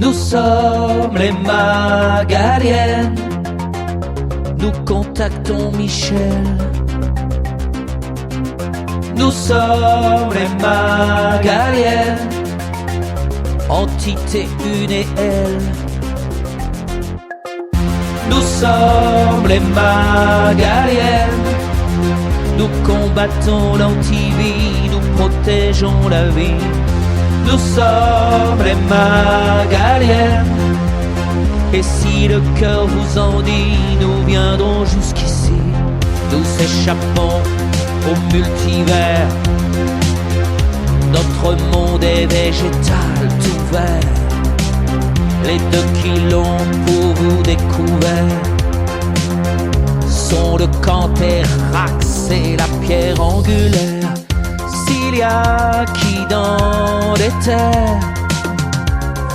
Nous sommes les Magaliennes. Nous contactons Michel. Nous sommes les Magaliennes. Entité une et elle. Nous sommes les Magaliennes. Nous combattons l'antivie, nous protégeons la vie. Nous sommes les Magaliennes. Et si le cœur vous en dit, nous viendrons jusqu'ici. Nous échappons au multivers. Notre monde est végétal, tout vert. Les 2 qui l'ont pour vous découvert sont le cantérax et la pierre angulaire. S'il y a qui dans les terres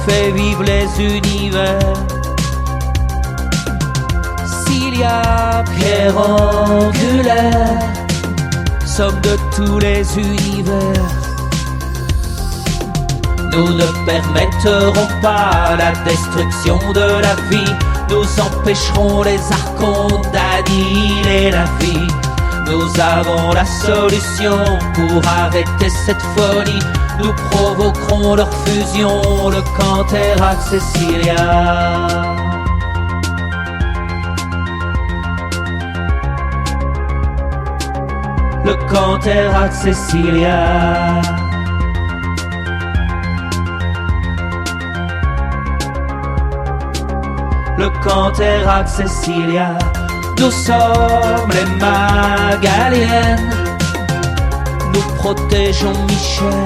fait vivre les univers, s'il y a pierre angulaire, somme de tous les univers. Nous ne permettrons pas la destruction de la vie. Nous empêcherons les archons d'annihiler la vie. Nous avons la solution pour arrêter cette folie. Nous provoquerons leur fusion, le Cantérax Cecilia. Le Cantérax Cecilia. Le Cantérax Cecilia. Nous sommes les Magaliennes. Nous protégeons Michel.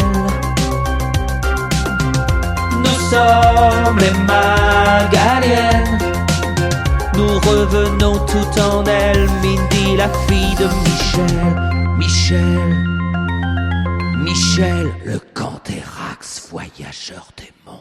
Nous sommes les Magaliennes. Nous revenons tout en elle. Mindy, la fille de Michel. Michel, le Cantérax, voyageur des mondes.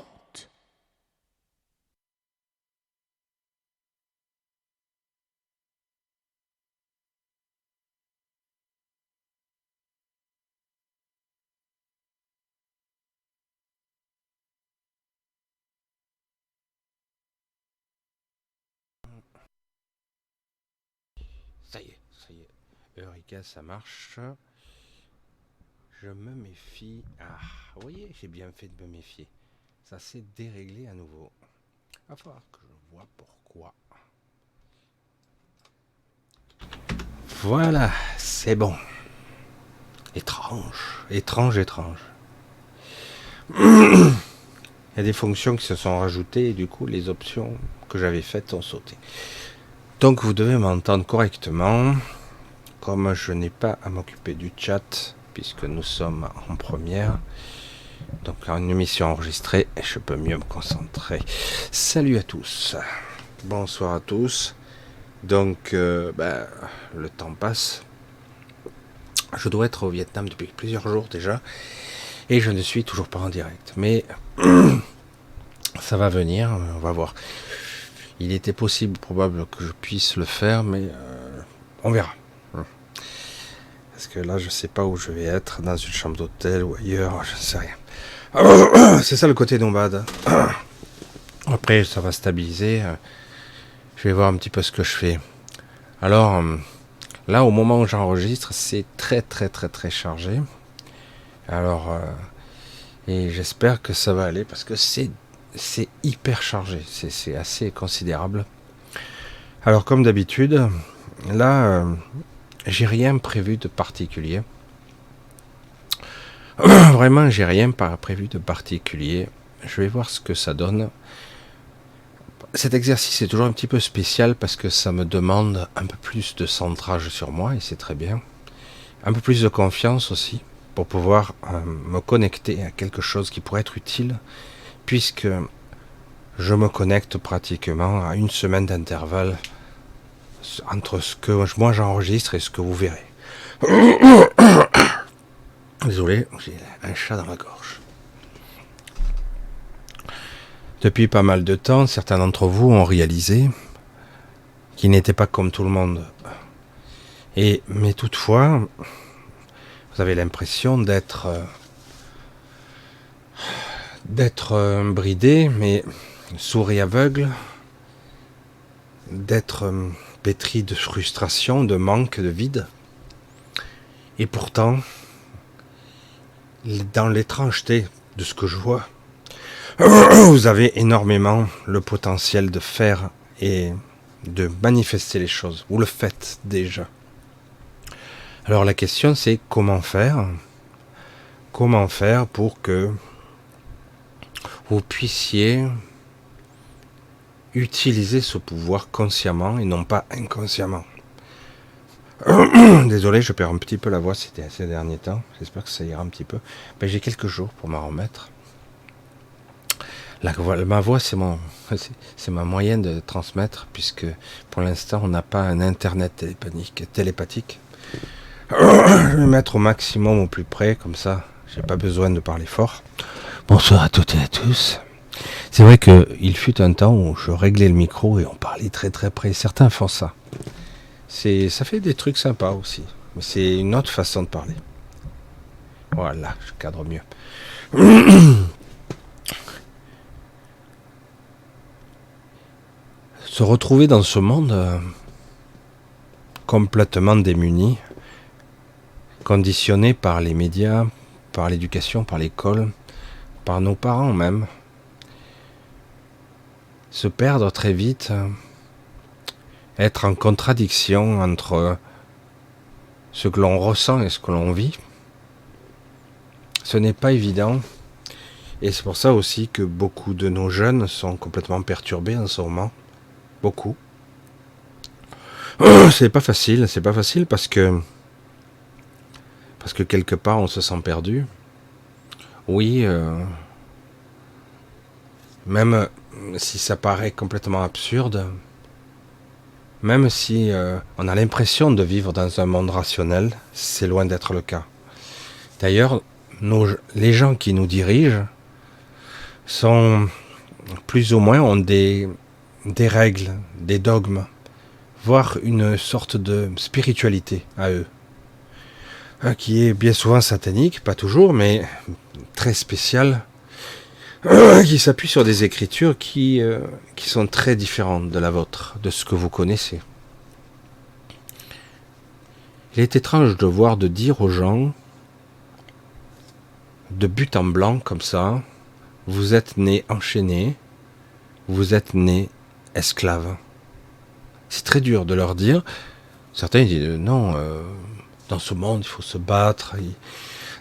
Ça y est. Eureka, ça marche. Je me méfie. Ah, vous voyez, j'ai bien fait de me méfier. Ça s'est déréglé à nouveau. Il va falloir que je vois pourquoi. Voilà, c'est bon. Étrange. Il y a des fonctions qui se sont rajoutées et du coup, les options que j'avais faites ont sauté. Donc, vous devez m'entendre correctement. Comme je n'ai pas à m'occuper du chat, puisque nous sommes en première, donc une émission enregistrée, je peux mieux me concentrer. Salut à tous, bonsoir à tous. Donc, le temps passe. Je dois être au Vietnam depuis plusieurs jours déjà, et je ne suis toujours pas en direct. Mais ça va venir, on va voir. Il était possible, probable que je puisse le faire, mais on verra. Parce que là, je sais pas où je vais être, dans une chambre d'hôtel ou ailleurs, je ne sais rien. C'est ça le côté nomade. Après, ça va stabiliser. Je vais voir un petit peu ce que je fais. Alors, là, au moment où j'enregistre, c'est très chargé. Alors, et j'espère que ça va aller, parce que c'est hyper chargé. C'est assez considérable. Alors, comme d'habitude, là... j'ai rien prévu de particulier. Vraiment, j'ai rien prévu de particulier. Je vais voir ce que ça donne. Cet exercice est toujours un petit peu spécial parce que ça me demande un peu plus de centrage sur moi et c'est très bien. Un peu plus de confiance aussi pour pouvoir me connecter à quelque chose qui pourrait être utile puisque je me connecte pratiquement à une semaine d'intervalle entre ce que moi j'enregistre et ce que vous verrez. Désolé, j'ai un chat dans la gorge. Depuis pas mal de temps, certains d'entre vous ont réalisé qu'ils n'étaient pas comme tout le monde. Mais toutefois, vous avez l'impression d'être bridé, mais sourd et aveugle, d'être pétri de frustration, de manque, de vide. Et pourtant, dans l'étrangeté de ce que je vois, vous avez énormément le potentiel de faire et de manifester les choses. Vous le faites déjà. Alors la question c'est comment faire pour que vous puissiez utiliser ce pouvoir consciemment et non pas inconsciemment. Désolé, je perds un petit peu la voix ces derniers temps. J'espère que ça ira un petit peu. Mais j'ai quelques jours pour m'en remettre. Ma voix, c'est ma moyenne de transmettre, puisque pour l'instant, on n'a pas un internet télépathique. Je vais me mettre au maximum au plus près, comme ça, j'ai pas besoin de parler fort. Bonsoir à toutes et à tous. C'est vrai qu'il fut un temps où je réglais le micro et on parlait très très près. Certains font ça. Ça fait des trucs sympas aussi. Mais c'est une autre façon de parler. Voilà, je cadre mieux. Se retrouver dans ce monde complètement démuni, conditionné par les médias, par l'éducation, par l'école, par nos parents même. Se perdre très vite, être en contradiction entre ce que l'on ressent et ce que l'on vit, ce n'est pas évident. Et c'est pour ça aussi que beaucoup de nos jeunes sont complètement perturbés en ce moment. Beaucoup. C'est pas facile parce que quelque part on se sent perdu. Oui, même si ça paraît complètement absurde, même si on a l'impression de vivre dans un monde rationnel, c'est loin d'être le cas. D'ailleurs, les gens qui nous dirigent sont plus ou moins ont des règles, des dogmes, voire une sorte de spiritualité à eux, qui est bien souvent satanique, pas toujours, mais très spéciale, qui s'appuie sur des écritures qui sont très différentes de la vôtre, de ce que vous connaissez. Il est étrange de dire aux gens, de but en blanc comme ça, vous êtes nés enchaînés, vous êtes nés esclaves. C'est très dur de leur dire. Certains disent non, dans ce monde il faut se battre,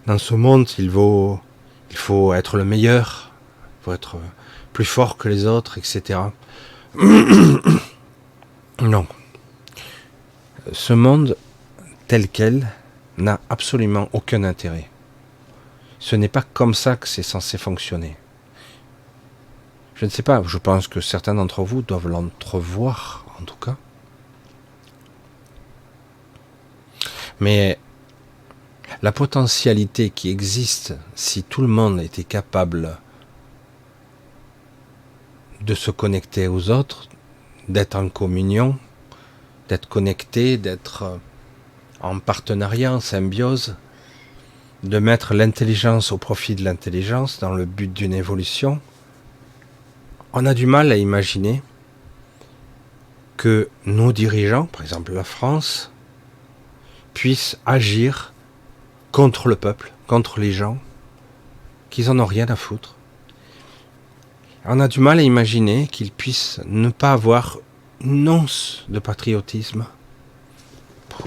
dans ce monde il faut être le meilleur, il faut être plus fort que les autres, etc. Non. Ce monde tel quel n'a absolument aucun intérêt. Ce n'est pas comme ça que c'est censé fonctionner. Je ne sais pas, je pense que certains d'entre vous doivent l'entrevoir, en tout cas. Mais la potentialité qui existe, si tout le monde était capable de se connecter aux autres, d'être en communion, d'être connecté, d'être en partenariat, en symbiose, de mettre l'intelligence au profit de l'intelligence dans le but d'une évolution, on a du mal à imaginer que nos dirigeants, par exemple la France, puissent agir contre le peuple, contre les gens, qu'ils en ont rien à foutre. On a du mal à imaginer qu'ils puissent ne pas avoir une once de patriotisme,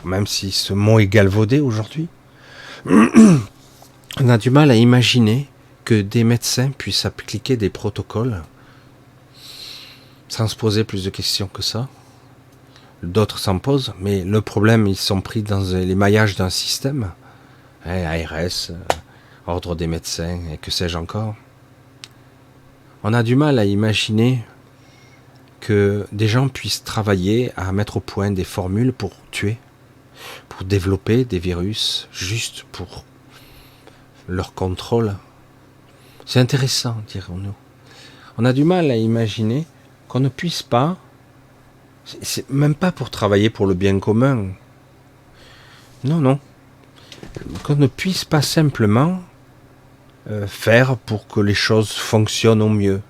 même si ce mot est galvaudé aujourd'hui. On a du mal à imaginer que des médecins puissent appliquer des protocoles sans se poser plus de questions que ça. D'autres s'en posent, mais le problème, ils sont pris dans les maillages d'un système, ARS, ordre des médecins, et que sais-je encore. On a du mal à imaginer que des gens puissent travailler à mettre au point des formules pour tuer, pour développer des virus, juste pour leur contrôle. C'est intéressant, dirons-nous. On a du mal à imaginer qu'on ne puisse pas, c'est même pas pour travailler pour le bien commun, non, qu'on ne puisse pas simplement faire pour que les choses fonctionnent au mieux.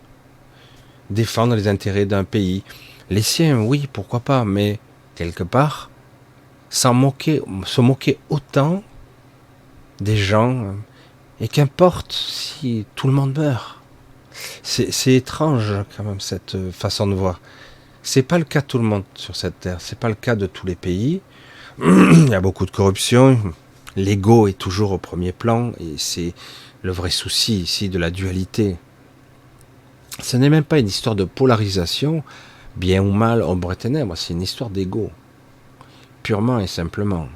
défendre les intérêts d'un pays. Les siens, oui, pourquoi pas, mais quelque part, se moquer autant des gens, et qu'importe si tout le monde meurt. C'est étrange quand même cette façon de voir. C'est pas le cas de tout le monde sur cette terre, c'est pas le cas de tous les pays. Il y a beaucoup de corruption, l'ego est toujours au premier plan, et c'est le vrai souci ici de la dualité. Ce n'est même pas une histoire de polarisation, bien ou mal, ombre et ténèbres, c'est une histoire d'ego, purement et simplement.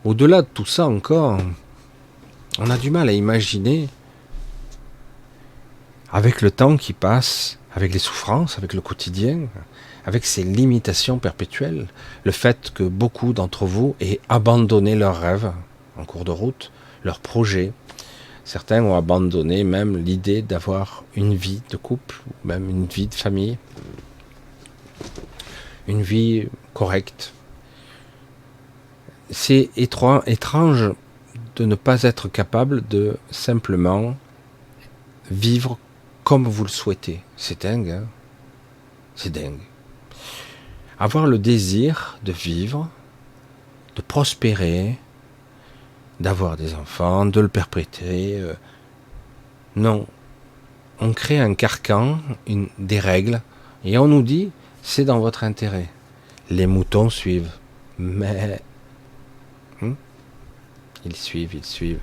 Au-delà de tout ça encore, on a du mal à imaginer, avec le temps qui passe, avec les souffrances, avec le quotidien, avec ces limitations perpétuelles, le fait que beaucoup d'entre vous aient abandonné leurs rêves en cours de route, leurs projets. Certains ont abandonné même l'idée d'avoir une vie de couple, ou même une vie de famille, une vie correcte. C'est étrange de ne pas être capable de simplement vivre comme vous le souhaitez. C'est dingue, hein? C'est dingue. Avoir le désir de vivre, de prospérer, d'avoir des enfants, de le perpétrer. Non. On crée un carcan, des règles, et on nous dit, c'est dans votre intérêt. Les moutons suivent. Mais... Ils suivent.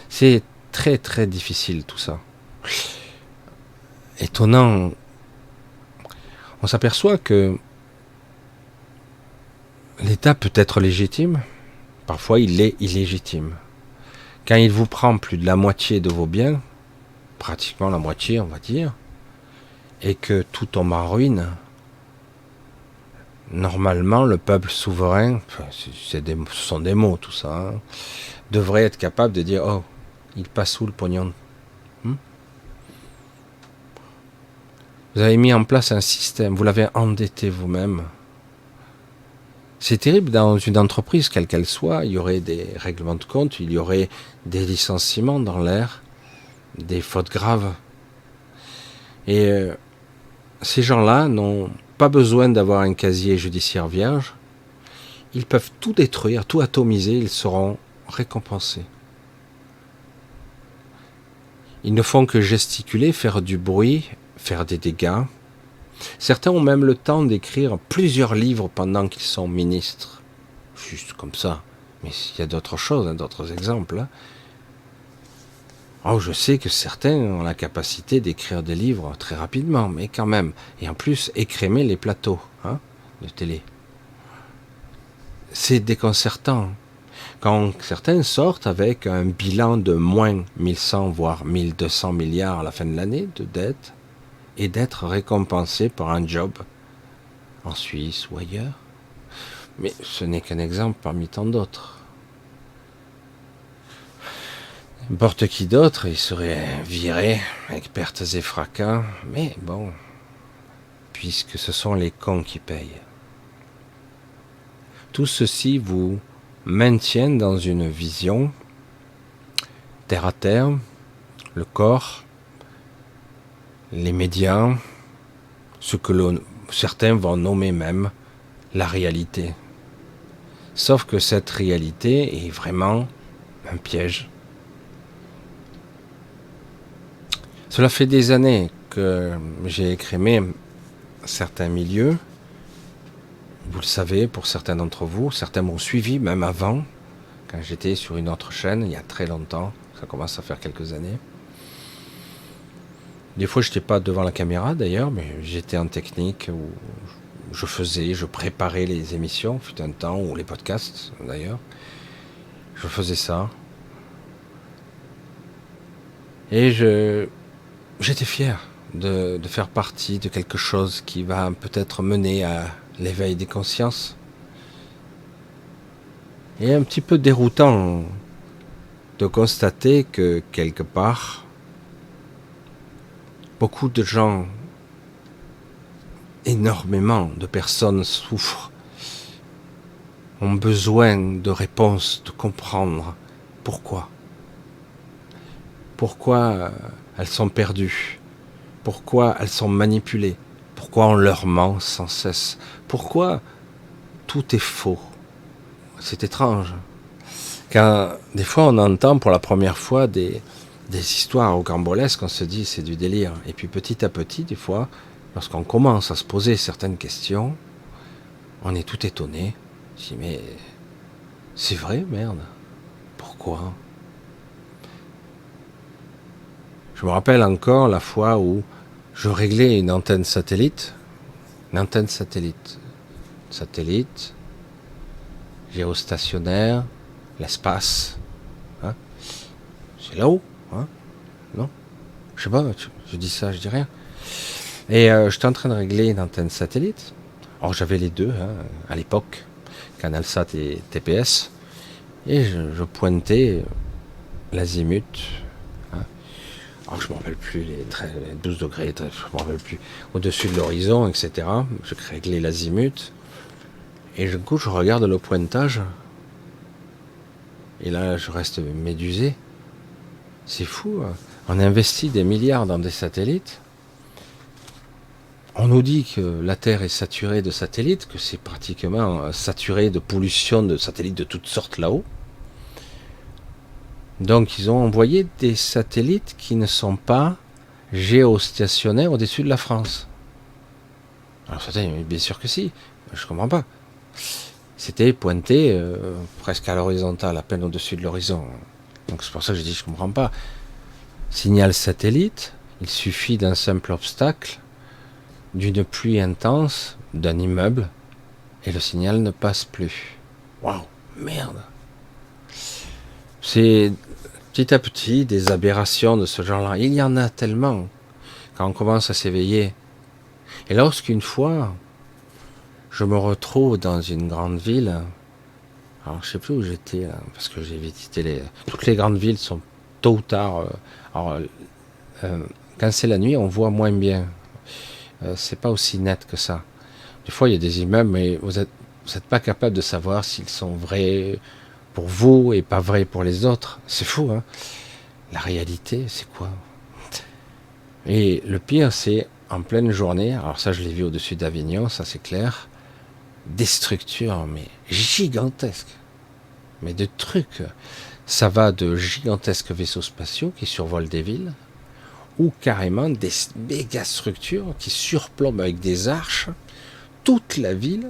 C'est très très difficile tout ça. Étonnant. On s'aperçoit que l'État peut être légitime, parfois il est illégitime. Quand il vous prend plus de la moitié de vos biens, pratiquement la moitié on va dire, et que tout tombe en ruine, normalement le peuple souverain, ce sont des mots tout ça, hein, devrait être capable de dire, oh, il passe où le pognon? Vous avez mis en place un système, vous l'avez endetté vous-même. C'est terrible dans une entreprise, quelle qu'elle soit, il y aurait des règlements de compte, il y aurait des licenciements dans l'air, des fautes graves. Et ces gens-là n'ont pas besoin d'avoir un casier judiciaire vierge. Ils peuvent tout détruire, tout atomiser, ils seront récompensés. Ils ne font que gesticuler, faire du bruit, faire des dégâts. Certains ont même le temps d'écrire plusieurs livres pendant qu'ils sont ministres. Juste comme ça. Mais il y a d'autres choses, hein, d'autres exemples. Hein. Oh, je sais que certains ont la capacité d'écrire des livres très rapidement, mais quand même. Et en plus, écrémer les plateaux de télé. C'est déconcertant. Quand certains sortent avec un bilan de moins 1100 voire 1200 milliards à la fin de l'année de dettes, et d'être récompensés par un job en Suisse ou ailleurs. Mais ce n'est qu'un exemple parmi tant d'autres. N'importe qui d'autre, il serait viré avec pertes et fracas, mais bon, puisque ce sont les cons qui payent. Tout ceci vous maintient dans une vision terre à terre, le corps, les médias, ce que certains vont nommer même la réalité. Sauf que cette réalité est vraiment un piège. Cela fait des années que j'ai écrémé certains milieux. Vous le savez, pour certains d'entre vous, certains m'ont suivi même avant, quand j'étais sur une autre chaîne, il y a très longtemps, ça commence à faire quelques années. Des fois, je n'étais pas devant la caméra d'ailleurs, mais j'étais en technique où je préparais les émissions, fut un temps, ou les podcasts d'ailleurs. Je faisais ça. Et j'étais fier de faire partie de quelque chose qui va peut-être mener à l'éveil des consciences. Et un petit peu déroutant de constater que quelque part, beaucoup de gens, énormément de personnes souffrent, ont besoin de réponses, de comprendre pourquoi. Pourquoi elles sont perdues? Pourquoi elles sont manipulées? Pourquoi on leur ment sans cesse? Pourquoi tout est faux? C'est étrange. Quand des fois on entend pour la première fois des histoires rocambolesques, on se dit c'est du délire. Et puis petit à petit, des fois, lorsqu'on commence à se poser certaines questions, on est tout étonné. On se dit mais c'est vrai, merde. Pourquoi? Je me rappelle encore la fois où je réglais une antenne satellite. Satellite, géostationnaire, l'espace. Hein, c'est là-haut, hein? Non? Je sais pas, je dis ça, je dis rien. Et j'étais en train de régler une antenne satellite. Alors j'avais les deux, hein, à l'époque, CanalSat et TPS. Et je pointais l'azimut. Hein. Alors je ne me rappelle plus, les 12 degrés, je ne me rappelle plus. Au-dessus de l'horizon, etc. Je réglais l'azimut. Et du coup, je regarde le pointage. Et là, je reste médusé. C'est fou. Hein. On investit des milliards dans des satellites. On nous dit que la Terre est saturée de satellites, que c'est pratiquement saturé de pollution de satellites de toutes sortes là-haut. Donc ils ont envoyé des satellites qui ne sont pas géostationnaires au-dessus de la France. Alors bien sûr que si, je comprends pas. C'était pointé presque à l'horizontale, à peine au-dessus de l'horizon. Donc c'est pour ça que je dis je comprends pas. Signal satellite, il suffit d'un simple obstacle, d'une pluie intense, d'un immeuble, et le signal ne passe plus. Waouh, merde. C'est petit à petit des aberrations de ce genre-là. Il y en a tellement quand on commence à s'éveiller. Et lorsqu'une fois, je me retrouve dans une grande ville, alors je sais plus où j'étais là, parce que j'ai visité toutes les grandes villes sont tôt ou tard. Quand c'est la nuit, on voit moins bien. C'est pas aussi net que ça. Des fois, il y a des immeubles, mais vous êtes pas capable de savoir s'ils sont vrais pour vous et pas vrais pour les autres. C'est fou, hein. La réalité, c'est quoi? Et le pire, c'est en pleine journée. Alors ça, je l'ai vu au-dessus d'Avignon, ça c'est clair. Des structures, mais gigantesques, mais de trucs. Ça va de gigantesques vaisseaux spatiaux qui survolent des villes, ou carrément des méga structures qui surplombent avec des arches toute la ville,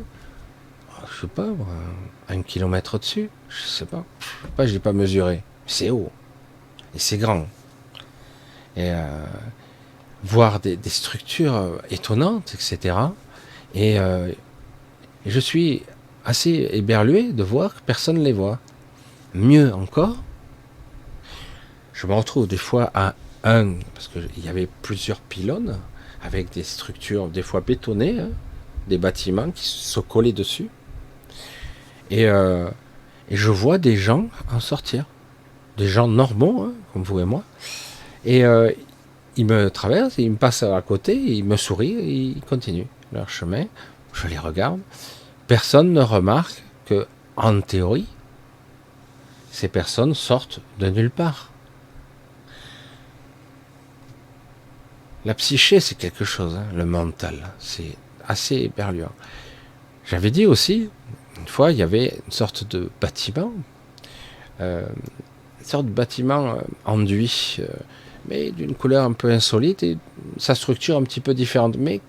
je sais pas, 1 kilomètre au-dessus, je sais pas, je n'ai pas mesuré, c'est haut, et c'est grand. Et voir des structures étonnantes, etc. Et je suis assez éberlué de voir que personne ne les voit. Mieux encore, je me retrouve des fois à parce qu'il y avait plusieurs pylônes avec des structures des fois bétonnées, hein, des bâtiments qui se collaient dessus. Et je vois des gens en sortir, des gens normaux, hein, comme vous et moi. Et ils me traversent, ils me passent à côté, ils me sourient et ils continuent leur chemin. Je les regarde. Personne ne remarque que, en théorie, ces personnes sortent de nulle part. La psyché, c'est quelque chose, hein, le mental, c'est assez éberluant. J'avais dit aussi, une fois, il y avait une sorte de bâtiment, enduit, mais d'une couleur un peu insolite, et sa structure un petit peu différente, mais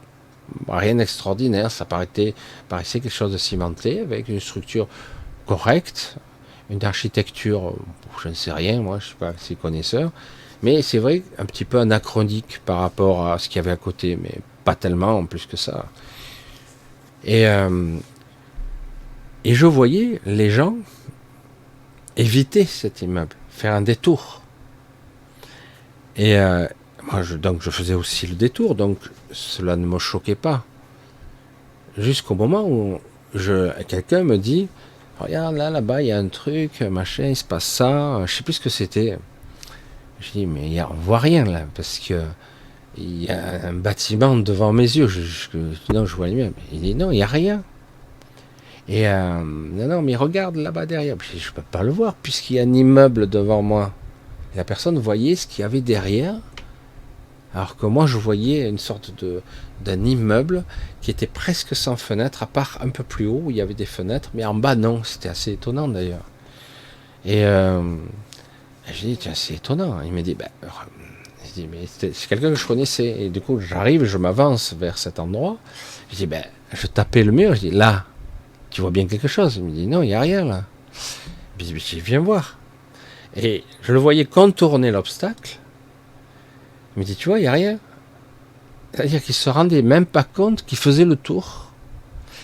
rien d'extraordinaire, ça paraissait quelque chose de cimenté, avec une structure correcte, une architecture, je ne sais rien, moi je ne suis pas assez connaisseur, mais c'est vrai, un petit peu anachronique par rapport à ce qu'il y avait à côté, mais pas tellement en plus que ça. Et je voyais les gens éviter cet immeuble, faire un détour. Et moi, donc je faisais aussi le détour, donc cela ne me choquait pas. Jusqu'au moment où quelqu'un me dit, regarde là-bas, il y a un truc, machin, il se passe ça, je sais plus ce que c'était. Je dis, mais on voit rien là, parce que il y a un bâtiment devant mes yeux. Non, je vois les miens. Il dit, non, il n'y a rien. Et non, mais regarde là-bas derrière. Je dis, je peux pas le voir, puisqu'il y a un immeuble devant moi. Et la personne voyait ce qu'il y avait derrière, Alors que moi, je voyais une sorte d'un immeuble qui était presque sans fenêtre, à part un peu plus haut où il y avait des fenêtres, mais en bas non. C'était assez étonnant d'ailleurs. Et je dis tiens, c'est étonnant. Il me dit je dis mais c'est quelqu'un que je connaissais. Et du coup, j'arrive, je m'avance vers cet endroit. Je dis je tapais le mur. Je dis là, tu vois bien quelque chose? Il me dit non, il n'y a rien là. Je dis viens voir. Et je le voyais contourner l'obstacle. Il me dit, tu vois, il n'y a rien. C'est-à-dire qu'il ne se rendait même pas compte qu'il faisait le tour,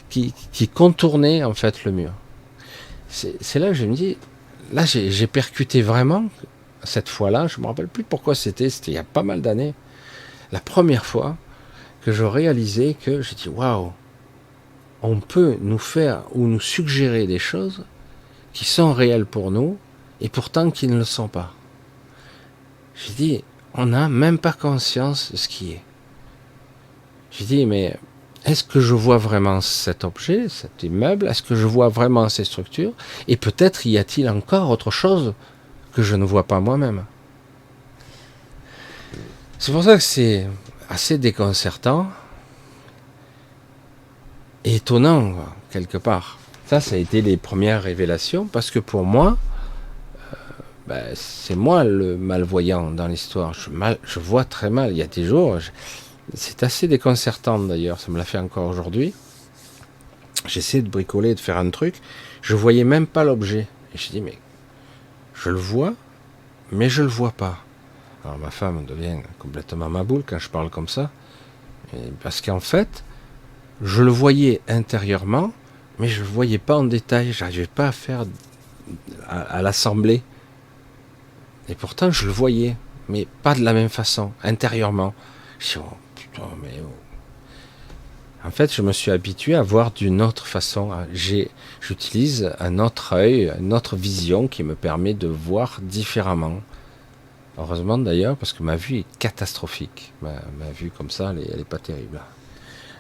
qu'il contournait en fait le mur. C'est là que je me dis, là j'ai percuté vraiment, cette fois-là, je ne me rappelle plus pourquoi c'était il y a pas mal d'années, la première fois que je réalisais que j'ai dit, waouh, on peut nous faire ou nous suggérer des choses qui sont réelles pour nous et pourtant qui ne le sont pas. J'ai dit, on n'a même pas conscience de ce qui est. J'ai dit, mais est-ce que je vois vraiment cet objet, cet immeuble? Est-ce que je vois vraiment ces structures? Et peut-être y a-t-il encore autre chose que je ne vois pas moi-même. C'est pour ça que c'est assez déconcertant et étonnant, quelque part. Ça a été les premières révélations, parce que pour moi, c'est moi le malvoyant dans l'histoire. Je vois très mal. Il y a des jours, c'est assez déconcertant d'ailleurs, ça me l'a fait encore aujourd'hui. J'essaie de bricoler, de faire un truc, je voyais même pas l'objet. Et je dis, mais je le vois, mais je le vois pas. Alors ma femme devient complètement ma boule quand je parle comme ça, parce qu'en fait, je le voyais intérieurement, mais je le voyais pas en détail, j'arrivais pas à l'assembler. Et pourtant, je le voyais, mais pas de la même façon, intérieurement. Je dis, oh putain, mais oh. En fait, je me suis habitué à voir d'une autre façon. J'utilise un autre œil, une autre vision qui me permet de voir différemment. Heureusement d'ailleurs, parce que ma vue est catastrophique. Ma vue comme ça, elle est pas terrible.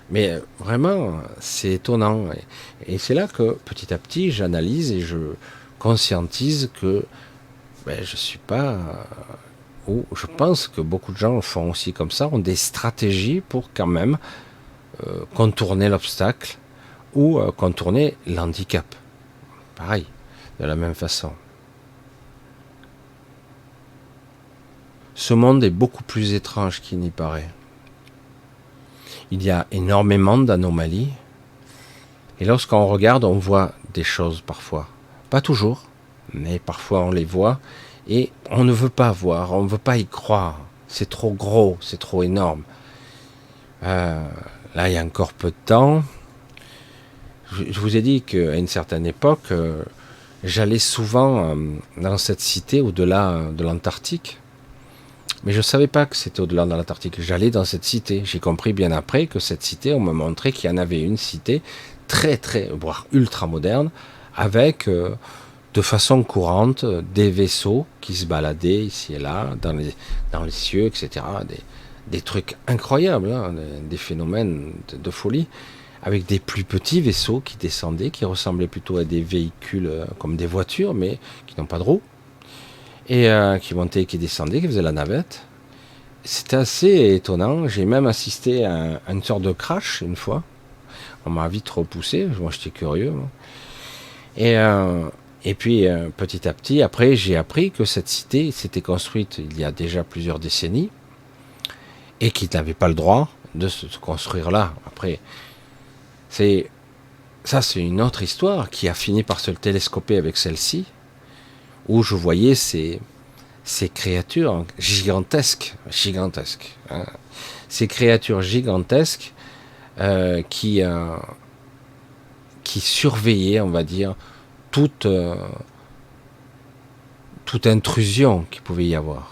Mais vraiment, c'est étonnant. Et c'est là que petit à petit, j'analyse et je conscientise que je suis pas... ou je pense que beaucoup de gens le font aussi comme ça, ont des stratégies pour quand même contourner l'obstacle ou contourner l'handicap. Pareil, de la même façon. Ce monde est beaucoup plus étrange qu'il n'y paraît. Il y a énormément d'anomalies. Et lorsqu'on regarde, on voit des choses parfois. Pas toujours, mais parfois on les voit. Et on ne veut pas voir, on ne veut pas y croire. C'est trop gros, c'est trop énorme. Là, il y a encore peu de temps, je vous ai dit qu'à une certaine époque, j'allais souvent dans cette cité au-delà de l'Antarctique. Mais je ne savais pas que c'était au-delà de l'Antarctique. J'allais dans cette cité. J'ai compris bien après que cette cité, on me montrait qu'il y en avait une cité très, très, voire ultra moderne, avec de façon courante des vaisseaux qui se baladaient ici et là, dans les cieux, etc. Des trucs incroyables, hein, des phénomènes de folie, avec des plus petits vaisseaux qui descendaient, qui ressemblaient plutôt à des véhicules comme des voitures, mais qui n'ont pas de roues, et qui montaient, qui descendaient, qui faisaient la navette. C'était assez étonnant. J'ai même assisté à une sorte de crash une fois. On m'a vite repoussé, moi j'étais curieux. Moi. Et puis petit à petit, après j'ai appris que cette cité s'était construite il y a déjà plusieurs décennies, et qui n'avait pas le droit de se construire là. Après, c'est une autre histoire qui a fini par se télescoper avec celle-ci, où je voyais ces créatures gigantesques, hein, ces créatures gigantesques qui surveillaient, on va dire, toute intrusion qu'il pouvait y avoir.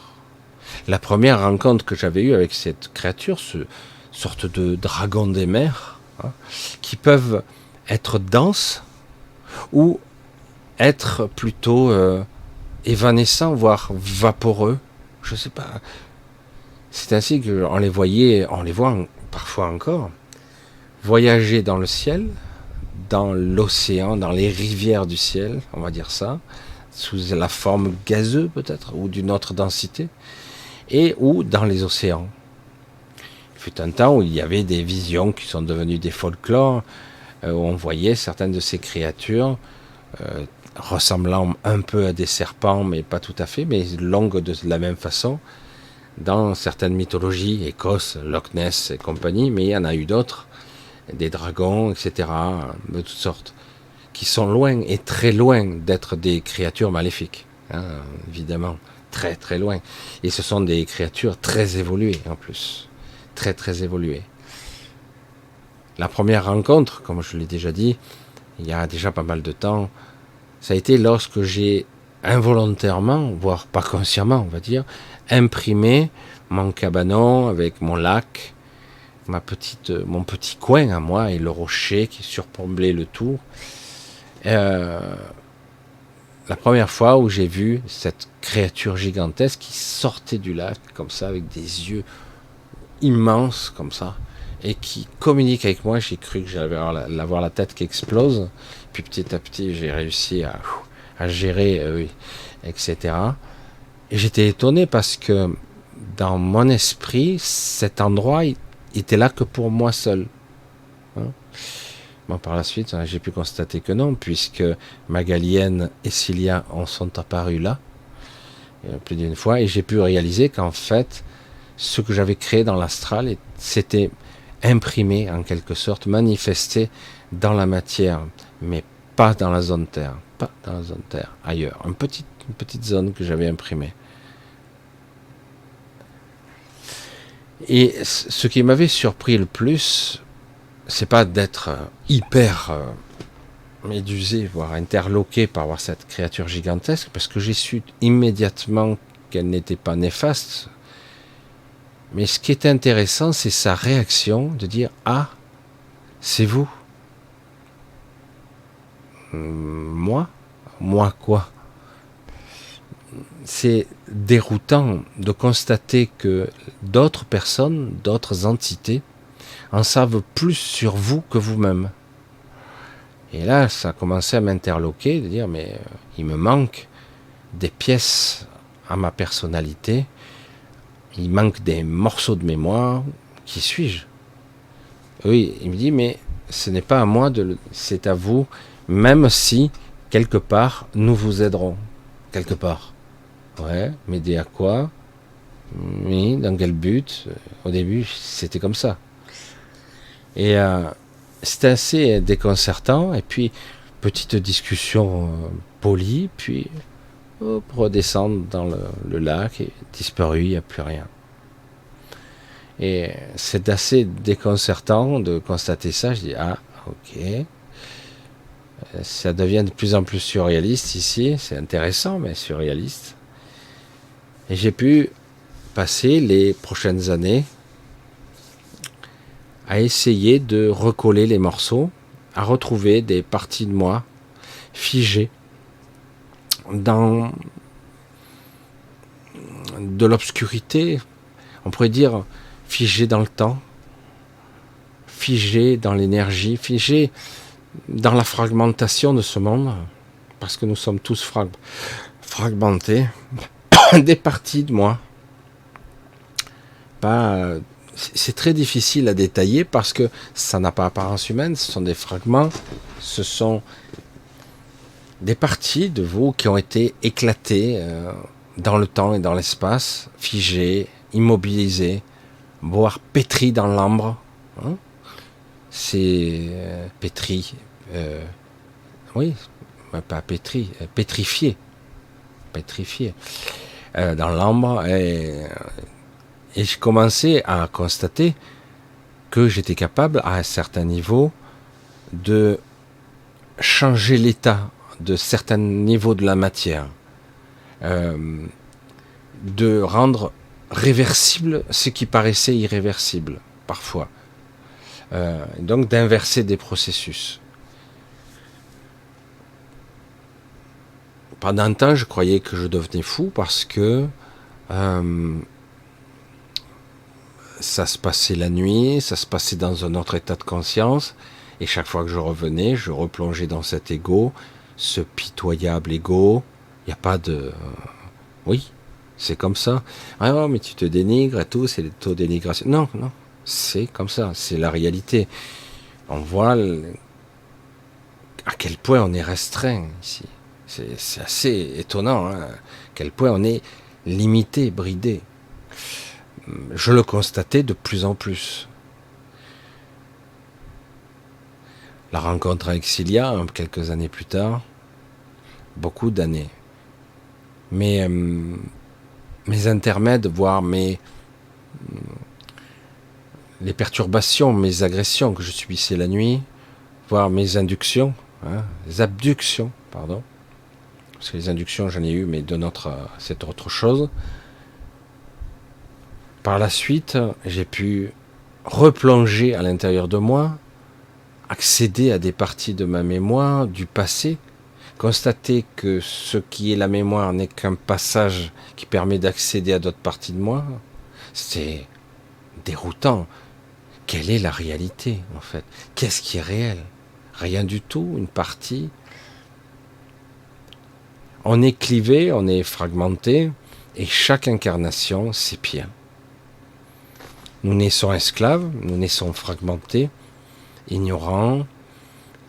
La première rencontre que j'avais eue avec cette créature, ce sorte de dragon des mers, hein, qui peuvent être denses ou être plutôt évanescents, voire vaporeux. Je sais pas. C'est ainsi qu'on les voyait, on les voit parfois encore, voyager dans le ciel, dans l'océan, dans les rivières du ciel, on va dire ça, sous la forme gazeuse peut-être, ou d'une autre densité, et ou dans les océans. fut un temps où il y avait des visions qui sont devenues des folklores, où on voyait certaines de ces créatures ressemblant un peu à des serpents, mais pas tout à fait, mais longues de la même façon, dans certaines mythologies, Écosse, Loch Ness et compagnie, mais il y en a eu d'autres, des dragons, etc., de toutes sortes, qui sont loin et très loin d'être des créatures maléfiques, hein, évidemment, très très loin. Et ce sont des créatures très évoluées en plus, très très évoluées. La première rencontre, comme je l'ai déjà dit, il y a déjà pas mal de temps, ça a été lorsque j'ai involontairement, voire pas consciemment, on va dire, imprimé mon cabanon avec mon lac, mon petit coin à moi et le rocher qui surplombait le tout. La première fois où j'ai vu cette créature gigantesque qui sortait du lac comme ça avec des yeux immenses comme ça et qui communique avec moi, j'ai cru que j'allais avoir la tête qui explose, puis petit à petit j'ai réussi à gérer, etc. Et j'étais étonné parce que dans mon esprit, cet endroit il était là que pour moi seul. Hein. Bon, par la suite, j'ai pu constater que non, puisque Magalienne et Cilia en sont apparus là, plus d'une fois, et j'ai pu réaliser qu'en fait, ce que j'avais créé dans l'astral, c'était imprimé, en quelque sorte, manifesté dans la matière, mais pas dans la zone Terre, ailleurs, une petite zone que j'avais imprimée. Et ce qui m'avait surpris le plus, c'est pas d'être hyper médusé, voire interloqué par voir cette créature gigantesque, parce que j'ai su immédiatement qu'elle n'était pas néfaste. Mais ce qui est intéressant, c'est sa réaction de dire « Ah, c'est vous ». Moi quoi? C'est déroutant de constater que d'autres personnes, d'autres entités en savent plus sur vous que vous-même. Et là, ça a commencé à m'interloquer, de dire, mais il me manque des pièces à ma personnalité, il manque des morceaux de mémoire, qui suis-je? Oui, il me dit, mais ce n'est pas à moi, c'est à vous, même si, quelque part, nous vous aiderons. Quelque part. Ouais, m'aider à quoi? Oui, dans quel but? Au début, c'était comme ça. Et c'était assez déconcertant. Et puis, petite discussion polie, puis redescendre dans le lac, et disparu, il n'y a plus rien. Et c'est assez déconcertant de constater ça. Je dis, ah, ok. Ça devient de plus en plus surréaliste ici. C'est intéressant, mais surréaliste. Et j'ai pu passer les prochaines années à essayer de recoller les morceaux, à retrouver des parties de moi figées dans de l'obscurité, on pourrait dire figées dans le temps, figées dans l'énergie, figées dans la fragmentation de ce monde, parce que nous sommes tous fragmentés, des parties de moi. C'est très difficile à détailler parce que ça n'a pas apparence humaine, ce sont des fragments, ce sont des parties de vous qui ont été éclatées dans le temps et dans l'espace, figées, immobilisées, voire pétries dans l'ambre. Hein, c'est pétri, oui, pas pétri, pétrifié dans l'ambre. Et j'ai commencé à constater que j'étais capable, à un certain niveau, de changer l'état de certains niveaux de la matière, de rendre réversible ce qui paraissait irréversible, parfois. Donc d'inverser des processus. Pendant un temps, je croyais que je devenais fou parce que ça se passait la nuit, ça se passait dans un autre état de conscience, et chaque fois que je revenais, je replongeais dans cet ego, ce pitoyable ego. Il n'y a pas de... Oui, c'est comme ça. Ah non, mais tu te dénigres et tout, c'est l'autodénigration. Non, C'est comme ça, c'est la réalité. On voit à quel point on est restreint ici. C'est assez étonnant, hein, à quel point on est limité, bridé. Je le constatais de plus en plus. La rencontre avec Cilia, quelques années plus tard, beaucoup d'années. Mais mes intermèdes, voire les perturbations, mes agressions que je subissais la nuit, voire mes inductions, les abductions, pardon, parce que les inductions j'en ai eu, mais c'est autre chose. Par la suite, j'ai pu replonger à l'intérieur de moi, accéder à des parties de ma mémoire, du passé, constater que ce qui est la mémoire n'est qu'un passage qui permet d'accéder à d'autres parties de moi. C'est déroutant. Quelle est la réalité, en fait? Qu'est-ce qui est réel? Rien du tout, une partie. On est clivé, on est fragmenté, et chaque incarnation, c'est pire. Nous naissons esclaves, nous naissons fragmentés, ignorants,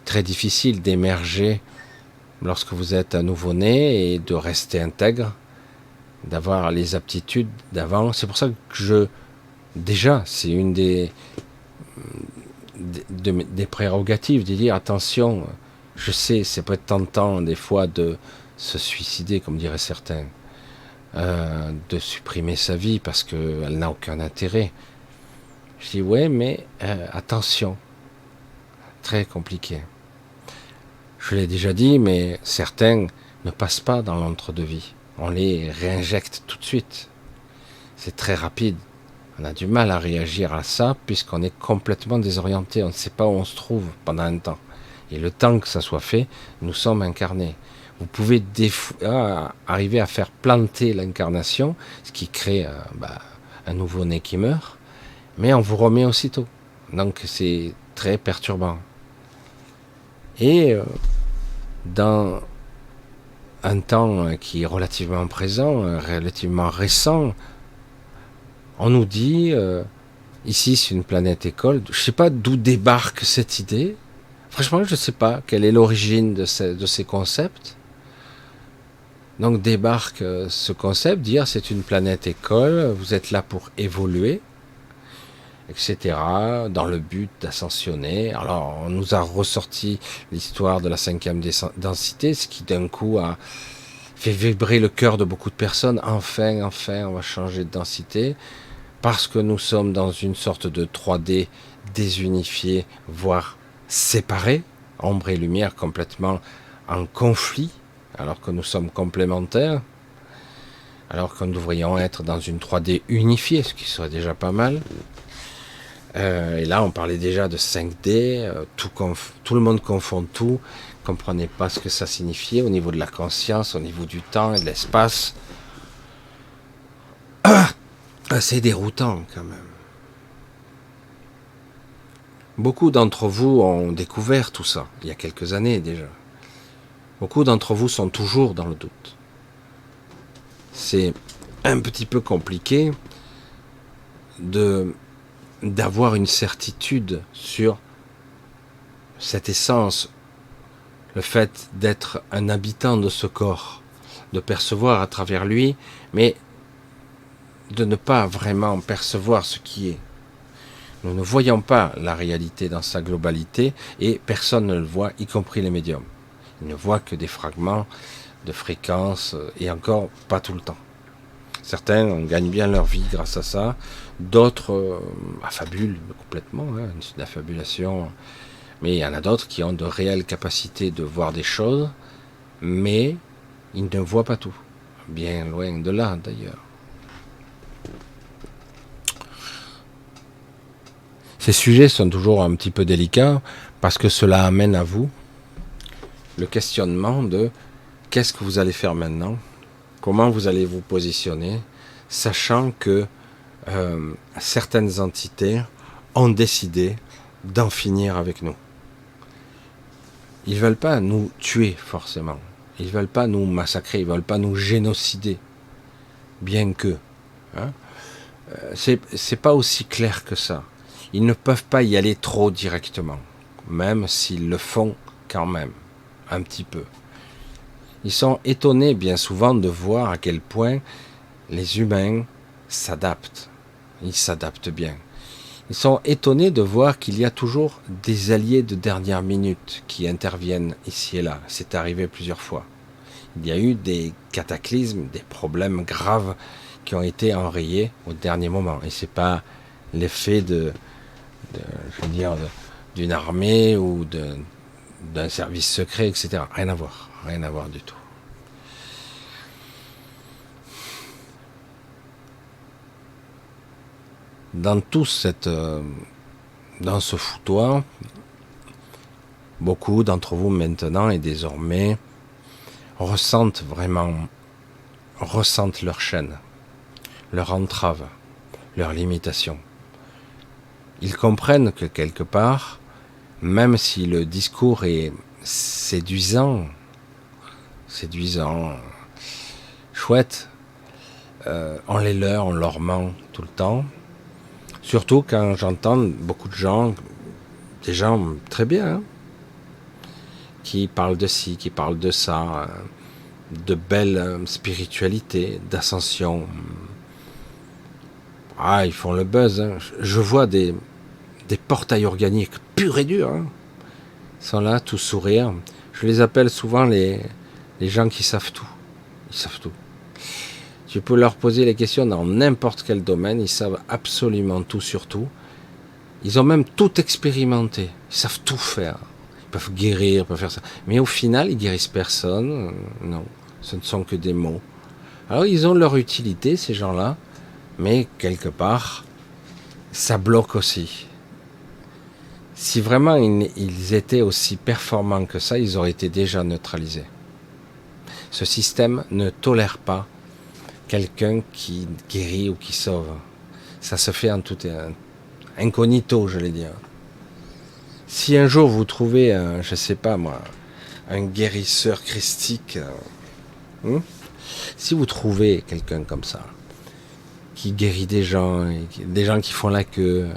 très difficile d'émerger lorsque vous êtes un nouveau-né et de rester intègre, d'avoir les aptitudes d'avant. C'est pour ça que déjà, c'est une des prérogatives de dire attention, je sais, c'est peut être tentant des fois de se suicider, comme diraient certains, de supprimer sa vie parce qu'elle n'a aucun intérêt. Je dis ouais, mais attention, très compliqué. Je l'ai déjà dit, mais certains ne passent pas dans l'entre-deux-vie. On les réinjecte tout de suite. C'est très rapide. On a du mal à réagir à ça puisqu'on est complètement désorienté. On ne sait pas où on se trouve pendant un temps. Et le temps que ça soit fait, nous sommes incarnés. Vous pouvez arriver à faire planter l'incarnation, ce qui crée un nouveau-né qui meurt, mais on vous remet aussitôt. Donc c'est très perturbant. Et dans un temps qui est relativement présent, relativement récent, on nous dit, ici c'est une planète école, je ne sais pas d'où débarque cette idée, franchement je ne sais pas quelle est l'origine de ces concepts. Donc débarque ce concept, dire c'est une planète école, vous êtes là pour évoluer, etc., dans le but d'ascensionner. Alors on nous a ressorti l'histoire de la 5e densité, ce qui d'un coup a fait vibrer le cœur de beaucoup de personnes. Enfin, on va changer de densité, parce que nous sommes dans une sorte de 3D désunifié, voire séparé, ombre et lumière complètement en conflit, alors que nous sommes complémentaires, alors que nous devrions être dans une 3D unifiée, ce qui serait déjà pas mal. Et là, on parlait déjà de 5D, tout le monde confond tout, ne comprenait pas ce que ça signifiait au niveau de la conscience, au niveau du temps et de l'espace. C'est déroutant quand même. Beaucoup d'entre vous ont découvert tout ça, il y a quelques années déjà. Beaucoup d'entre vous sont toujours dans le doute. C'est un petit peu compliqué d'avoir une certitude sur cette essence, le fait d'être un habitant de ce corps, de percevoir à travers lui, mais de ne pas vraiment percevoir ce qui est. Nous ne voyons pas la réalité dans sa globalité et personne ne le voit, y compris les médiums. Ils ne voient que des fragments de fréquences et encore pas tout le temps. Certains gagnent bien leur vie grâce à ça, d'autres affabulent complètement, c'est une affabulation. Mais il y en a d'autres qui ont de réelles capacités de voir des choses, mais ils ne voient pas tout. Bien loin de là d'ailleurs. Ces sujets sont toujours un petit peu délicats parce que cela amène à vous le questionnement de qu'est-ce que vous allez faire maintenant, comment vous allez vous positionner, sachant que certaines entités ont décidé d'en finir avec nous. Ils ne veulent pas nous tuer forcément, ils ne veulent pas nous massacrer, ils ne veulent pas nous génocider, bien que. C'est pas aussi clair que ça. Ils ne peuvent pas y aller trop directement, même s'ils le font quand même, un petit peu. Ils sont étonnés bien souvent de voir à quel point les humains s'adaptent. Ils s'adaptent bien. Ils sont étonnés de voir qu'il y a toujours des alliés de dernière minute qui interviennent ici et là. C'est arrivé plusieurs fois. Il y a eu des cataclysmes, des problèmes graves qui ont été enrayés au dernier moment. Et c'est pas l'effet je veux dire, d'une armée ou d'un service secret, etc. Rien à voir du tout. Dans dans ce foutoir, beaucoup d'entre vous maintenant et désormais ressentent leur chaîne, leur entrave, leur limitation. Ils comprennent que quelque part, même si le discours est séduisant, chouette, on les leurre, on leur ment tout le temps. Surtout quand j'entends beaucoup de gens, des gens très bien, hein, qui parlent de ci, qui parlent de ça, de belle spiritualité, d'ascension. Ah, ils font le buzz. Hein. Je vois des portails organiques purs et durs. Hein. Ils sont là, tout sourire. Je les appelle souvent les gens qui savent tout. Ils savent tout. Tu peux leur poser les questions dans n'importe quel domaine. Ils savent absolument tout sur tout. Ils ont même tout expérimenté. Ils savent tout faire. Ils peuvent guérir, ils peuvent faire ça. Mais au final, ils guérissent personne. Non, ce ne sont que des mots. Alors, ils ont leur utilité, ces gens-là. Mais quelque part, ça bloque aussi. Si vraiment ils étaient aussi performants que ça, ils auraient été déjà neutralisés. Ce système ne tolère pas quelqu'un qui guérit ou qui sauve. Ça se fait en tout incognito, je vais dire. Si un jour vous trouvez, je sais pas moi, un guérisseur christique, si vous trouvez quelqu'un comme ça, qui guérit des gens qui font la queue,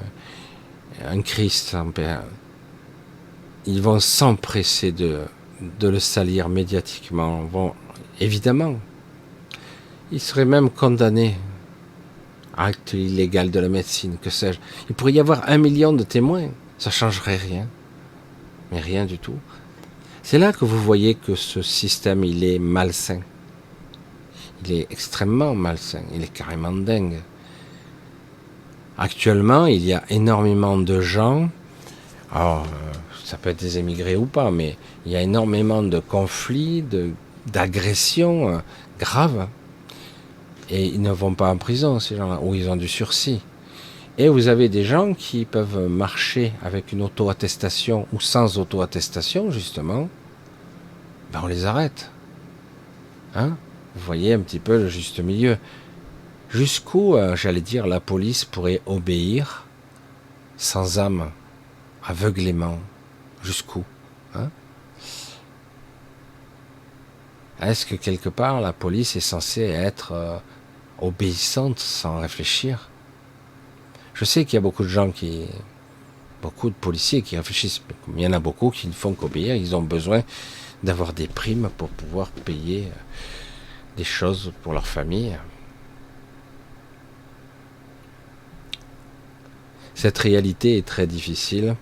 un Christ en paix, ils vont s'empresser de le salir médiatiquement. Évidemment, ils seraient même condamnés. Acte illégal de la médecine, que sais-je. Il pourrait y avoir 1 million de témoins, ça changerait rien, mais rien du tout. C'est là que vous voyez que ce système, il est malsain. Il est extrêmement malsain, il est carrément dingue. Actuellement, il y a énormément de gens, alors ça peut être des émigrés ou pas, mais il y a énormément de conflits, d'agressions graves, et ils ne vont pas en prison, ces gens-là, ou ils ont du sursis. Et vous avez des gens qui peuvent marcher avec une auto-attestation ou sans auto-attestation, justement, ben on les arrête. Hein? Vous voyez un petit peu le juste milieu. Jusqu'où, j'allais dire, la police pourrait obéir sans âme, aveuglément. Jusqu'où, hein? Est-ce que quelque part la police est censée être obéissante sans réfléchir? Je sais qu'il y a beaucoup de policiers qui réfléchissent, mais il y en a beaucoup qui ne font qu'obéir. Ils ont besoin d'avoir des primes pour pouvoir payer des choses pour leur famille. Cette réalité est très difficile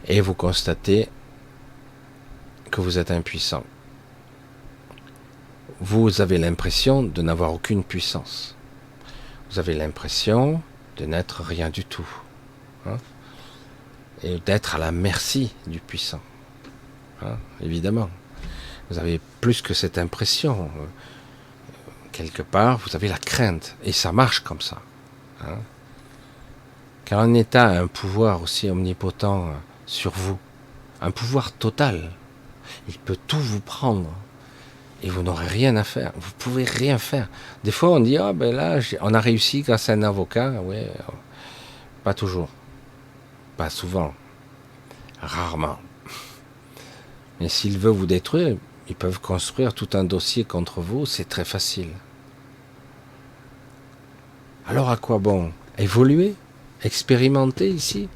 et vous constatez que vous êtes impuissant. Vous avez l'impression de n'avoir aucune puissance. Vous avez l'impression de n'être rien du tout. Hein, et d'être à la merci du puissant. Hein, évidemment. Vous avez plus que cette impression. Quelque part, vous avez la crainte. Et ça marche comme ça. Hein. Car un État a un pouvoir aussi omnipotent sur vous. Un pouvoir total. Il peut tout vous prendre. Et vous n'aurez rien à faire. Vous ne pouvez rien faire. Des fois, on dit, ah ben là, on a réussi grâce à un avocat. Oui, pas toujours. Pas souvent. Rarement. Mais s'il veut vous détruire, ils peuvent construire tout un dossier contre vous. C'est très facile. Alors à quoi bon? Évoluer? expérimenter ici.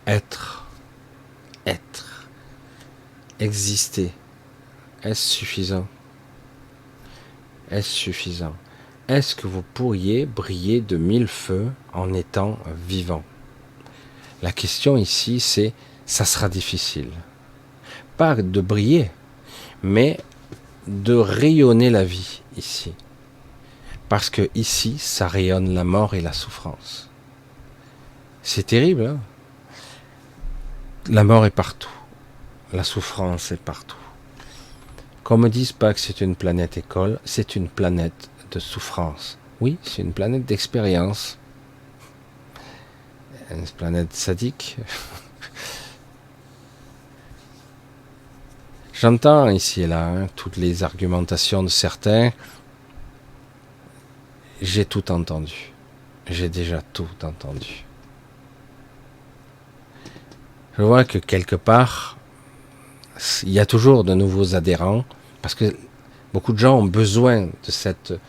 Être, exister. Est-ce suffisant? Est-ce suffisant? Est-ce que vous pourriez briller de 1000 feux en étant vivant? La question ici, c'est, ça sera difficile. Pas de briller, mais de rayonner la vie ici. Parce que ici, ça rayonne la mort et la souffrance. C'est terrible, hein? La mort est partout. La souffrance est partout. Qu'on me dise pas que c'est une planète école, c'est une planète de souffrance. Oui, c'est une planète d'expérience. Une planète sadique. J'entends ici et là toutes les argumentations de certains. J'ai tout entendu. J'ai déjà tout entendu. Je vois que quelque part, il y a toujours de nouveaux adhérents, parce que beaucoup de gens ont besoin de cette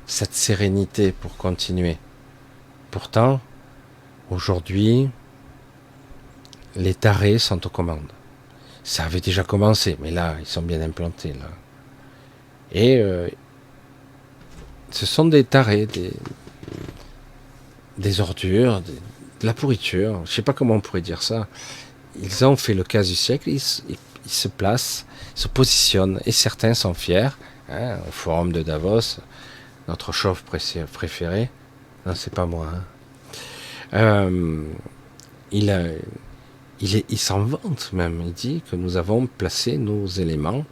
sérénité pour continuer. Pourtant, aujourd'hui, les tarés sont aux commandes. Ça avait déjà commencé, mais là, ils sont bien implantés. Là. Et ce sont des tarés, des ordures, de la pourriture. Je ne sais pas comment on pourrait dire ça. Ils ont fait le cas du siècle, ils se placent, se positionnent, et certains sont fiers. Hein, au forum de Davos, notre chauve préféré, non, c'est pas moi. Hein. Il s'en vante même. Il dit que nous avons placé nos éléments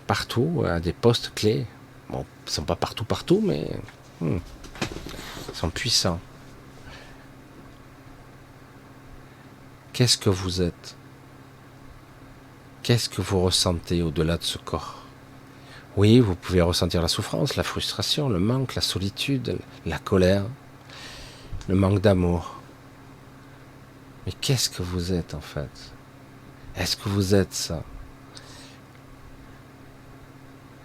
partout, à des postes clés. Bon, ils ne sont pas partout, mais ils sont puissants. Qu'est-ce que vous êtes? Qu'est-ce que vous ressentez au-delà de ce corps? Oui, vous pouvez ressentir la souffrance, la frustration, le manque, la solitude, la colère, le manque d'amour. Mais qu'est-ce que vous êtes en fait? Est-ce que vous êtes ça?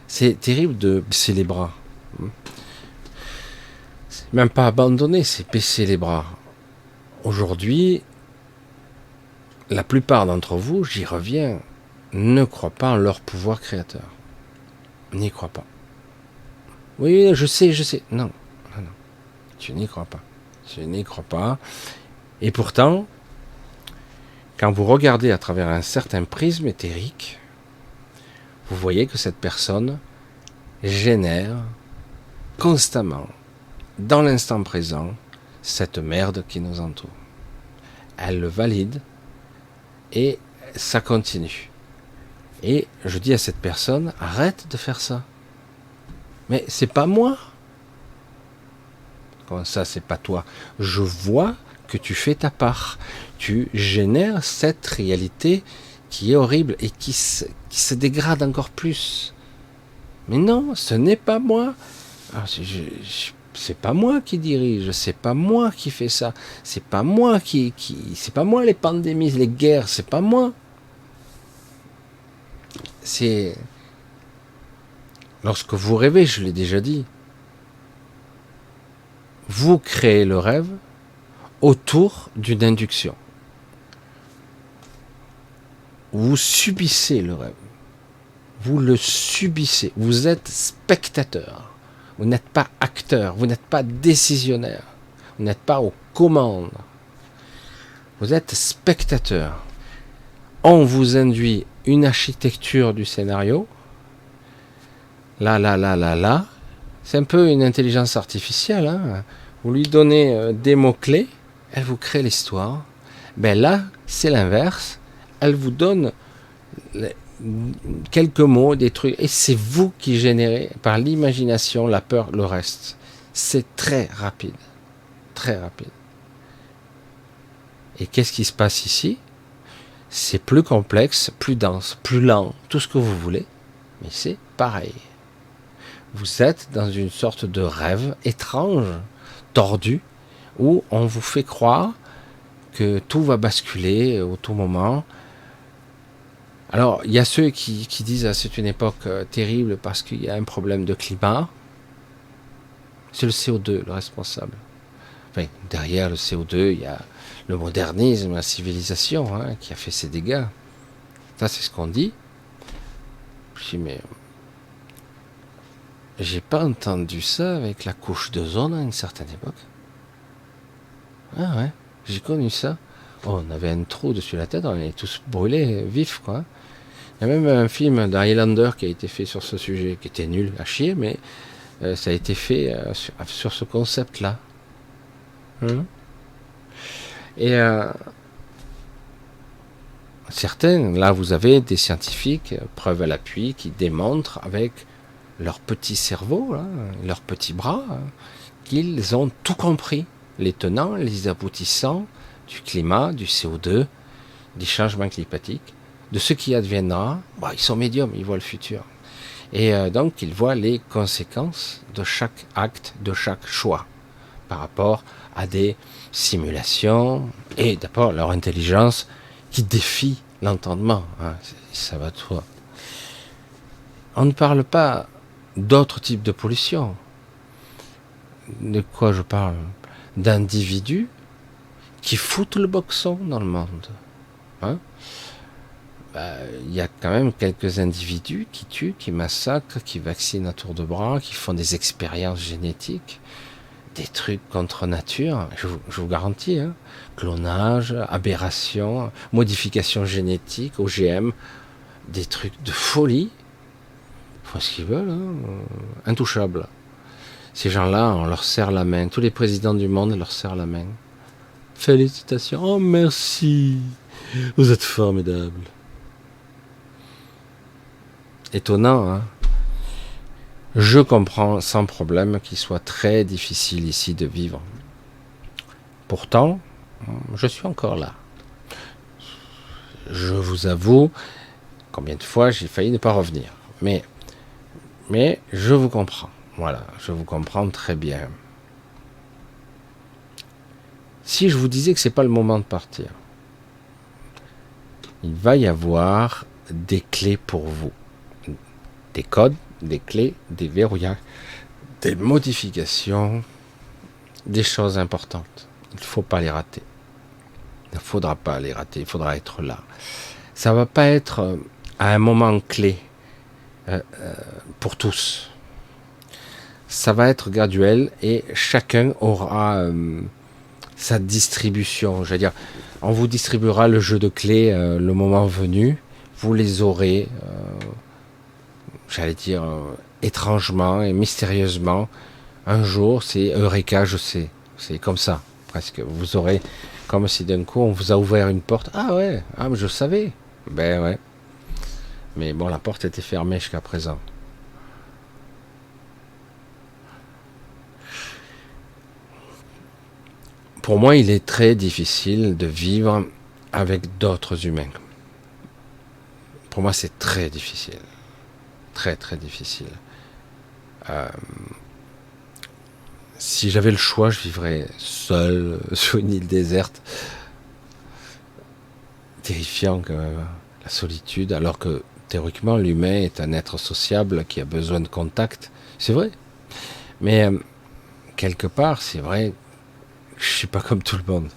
C'est terrible de baisser les bras. C'est même pas abandonner, c'est baisser les bras. Aujourd'hui, la plupart d'entre vous, j'y reviens, ne croient pas en leur pouvoir créateur. N'y croient pas. Oui, je sais. Non. Tu n'y crois pas. Tu n'y crois pas. Et pourtant, quand vous regardez à travers un certain prisme éthérique, vous voyez que cette personne génère constamment, dans l'instant présent, cette merde qui nous entoure. Elle le valide et ça continue. Et je dis à cette personne, arrête de faire ça. Mais c'est pas moi. Comment ça, c'est pas toi? Je vois que tu fais ta part. Tu génères cette réalité qui est horrible et qui se dégrade encore plus. Mais non, ce n'est pas moi. Alors, c'est pas moi qui dirige, c'est pas moi qui fais ça, c'est pas moi c'est pas moi les pandémies, les guerres, c'est pas moi. C'est lorsque vous rêvez, je l'ai déjà dit, vous créez le rêve autour d'une induction. Vous subissez le rêve. Vous le subissez. Vous êtes spectateur. Vous n'êtes pas acteur. Vous n'êtes pas décisionnaire. Vous n'êtes pas aux commandes. Vous êtes spectateur. On vous induit une architecture du scénario. Là. C'est un peu une intelligence artificielle. Hein. Vous lui donnez des mots-clés. Elle vous crée l'histoire. Ben là, c'est l'inverse. Elle vous donne quelques mots, des trucs, et c'est vous qui générez par l'imagination, la peur, le reste. C'est très rapide. Très rapide. Et qu'est-ce qui se passe ici? C'est plus complexe, plus dense, plus lent, tout ce que vous voulez, mais c'est pareil. Vous êtes dans une sorte de rêve étrange, tordu, où on vous fait croire que tout va basculer au tout moment. Alors, il y a ceux qui disent c'est une époque terrible parce qu'il y a un problème de climat. C'est le CO2 le responsable. Enfin, derrière le CO2, il y a le modernisme, la civilisation qui a fait ses dégâts. Ça, c'est ce qu'on dit. Je dis, mais j'ai pas entendu ça avec la couche d'ozone à une certaine époque. Ah ouais, j'ai connu ça. Oh, on avait un trou dessus la tête, on est tous brûlés vifs, quoi. Il y a même un film d'Highlander qui a été fait sur ce sujet, qui était nul à chier, mais ça a été fait sur ce concept-là. Et certains, là vous avez des scientifiques, preuve à l'appui, qui démontrent avec leur petit cerveau, là, leurs petits bras, qu'ils ont tout compris, les tenants, les aboutissants du climat, du CO2, des changements climatiques, de ce qui adviendra. Bon, ils sont médiums, ils voient le futur. Et donc ils voient les conséquences de chaque acte, de chaque choix, par rapport à des simulations, et d'abord leur intelligence qui défie l'entendement. Ça va de soi. On ne parle pas d'autres types de pollution. De quoi je parle? D'individus qui foutent le boxon dans le monde. Il y a quand même quelques individus qui tuent, qui massacrent, qui vaccinent à tour de bras, qui font des expériences génétiques, des trucs contre nature, je vous garantis, clonage, aberration, modification génétique, OGM, des trucs de folie. Ils font ce qu'ils veulent, intouchables. Ces gens-là, on leur serre la main, tous les présidents du monde leur serrent la main. Félicitations, oh merci, vous êtes formidables. Étonnant, Je comprends sans problème qu'il soit très difficile ici de vivre. Pourtant, je suis encore là. Je vous avoue, combien de fois j'ai failli ne pas revenir. Mais je vous comprends. Voilà, je vous comprends très bien. Si je vous disais que c'est pas le moment de partir, il va y avoir des clés pour vous. Des codes, des clés, des verrouillages, des modifications, des choses importantes. Il ne faut pas les rater. Il ne faudra pas les rater, il faudra être là. Ça ne va pas être à un moment clé pour tous. Ça va être graduel et chacun aura sa distribution. Je veux dire, on vous distribuera le jeu de clés le moment venu. Vous les aurez... j'allais dire étrangement et mystérieusement, un jour, c'est Eureka, je sais. C'est comme ça, presque. Vous aurez, comme si d'un coup, on vous a ouvert une porte. Ah ouais, mais je savais. Ben ouais. Mais bon, la porte était fermée jusqu'à présent. Pour moi, il est très difficile de vivre avec d'autres humains. Pour moi, c'est très difficile. Très très difficile. Si j'avais le choix, je vivrais seul sur une île déserte. Terrifiant quand même, la solitude, alors que théoriquement l'humain est un être sociable qui a besoin de contact. C'est vrai. Mais quelque part, c'est vrai, je suis pas comme tout le monde.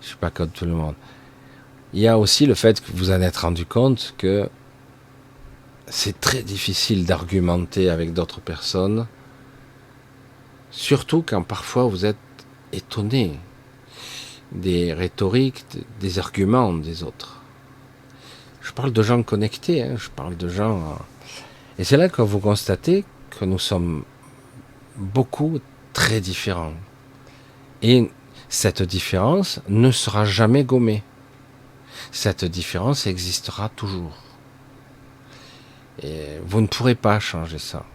Je suis pas comme tout le monde. Il y a aussi le fait que vous en êtes rendu compte que c'est très difficile d'argumenter avec d'autres personnes, surtout quand parfois vous êtes étonné des rhétoriques, des arguments des autres. Je parle de gens connectés, je parle de gens... Et c'est là que vous constatez que nous sommes beaucoup très différents. Et cette différence ne sera jamais gommée. Cette différence existera toujours. Et vous ne pourrez pas changer ça.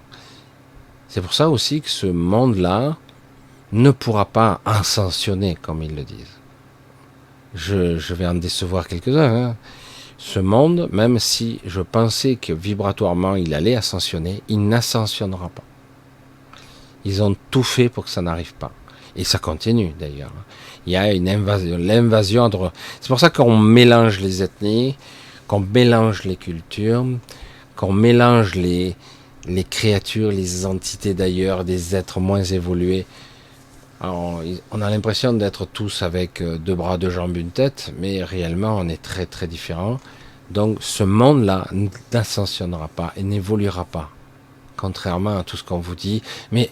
C'est pour ça aussi que ce monde-là ne pourra pas ascensionner, comme ils le disent. Je vais en décevoir quelques-uns. Ce monde, même si je pensais que vibratoirement il allait ascensionner, il n'ascensionnera pas. Ils ont tout fait pour que ça n'arrive pas. Et ça continue d'ailleurs. Il y a une invasion, l'invasion entre... C'est pour ça qu'on mélange les ethnies, qu'on mélange les cultures, qu'on mélange les créatures, les entités d'ailleurs, des êtres moins évolués. Alors, on a l'impression d'être tous avec deux bras, deux jambes, une tête, mais réellement, on est très très différents. Donc, ce monde-là n'ascensionnera pas et n'évoluera pas, contrairement à tout ce qu'on vous dit. Mais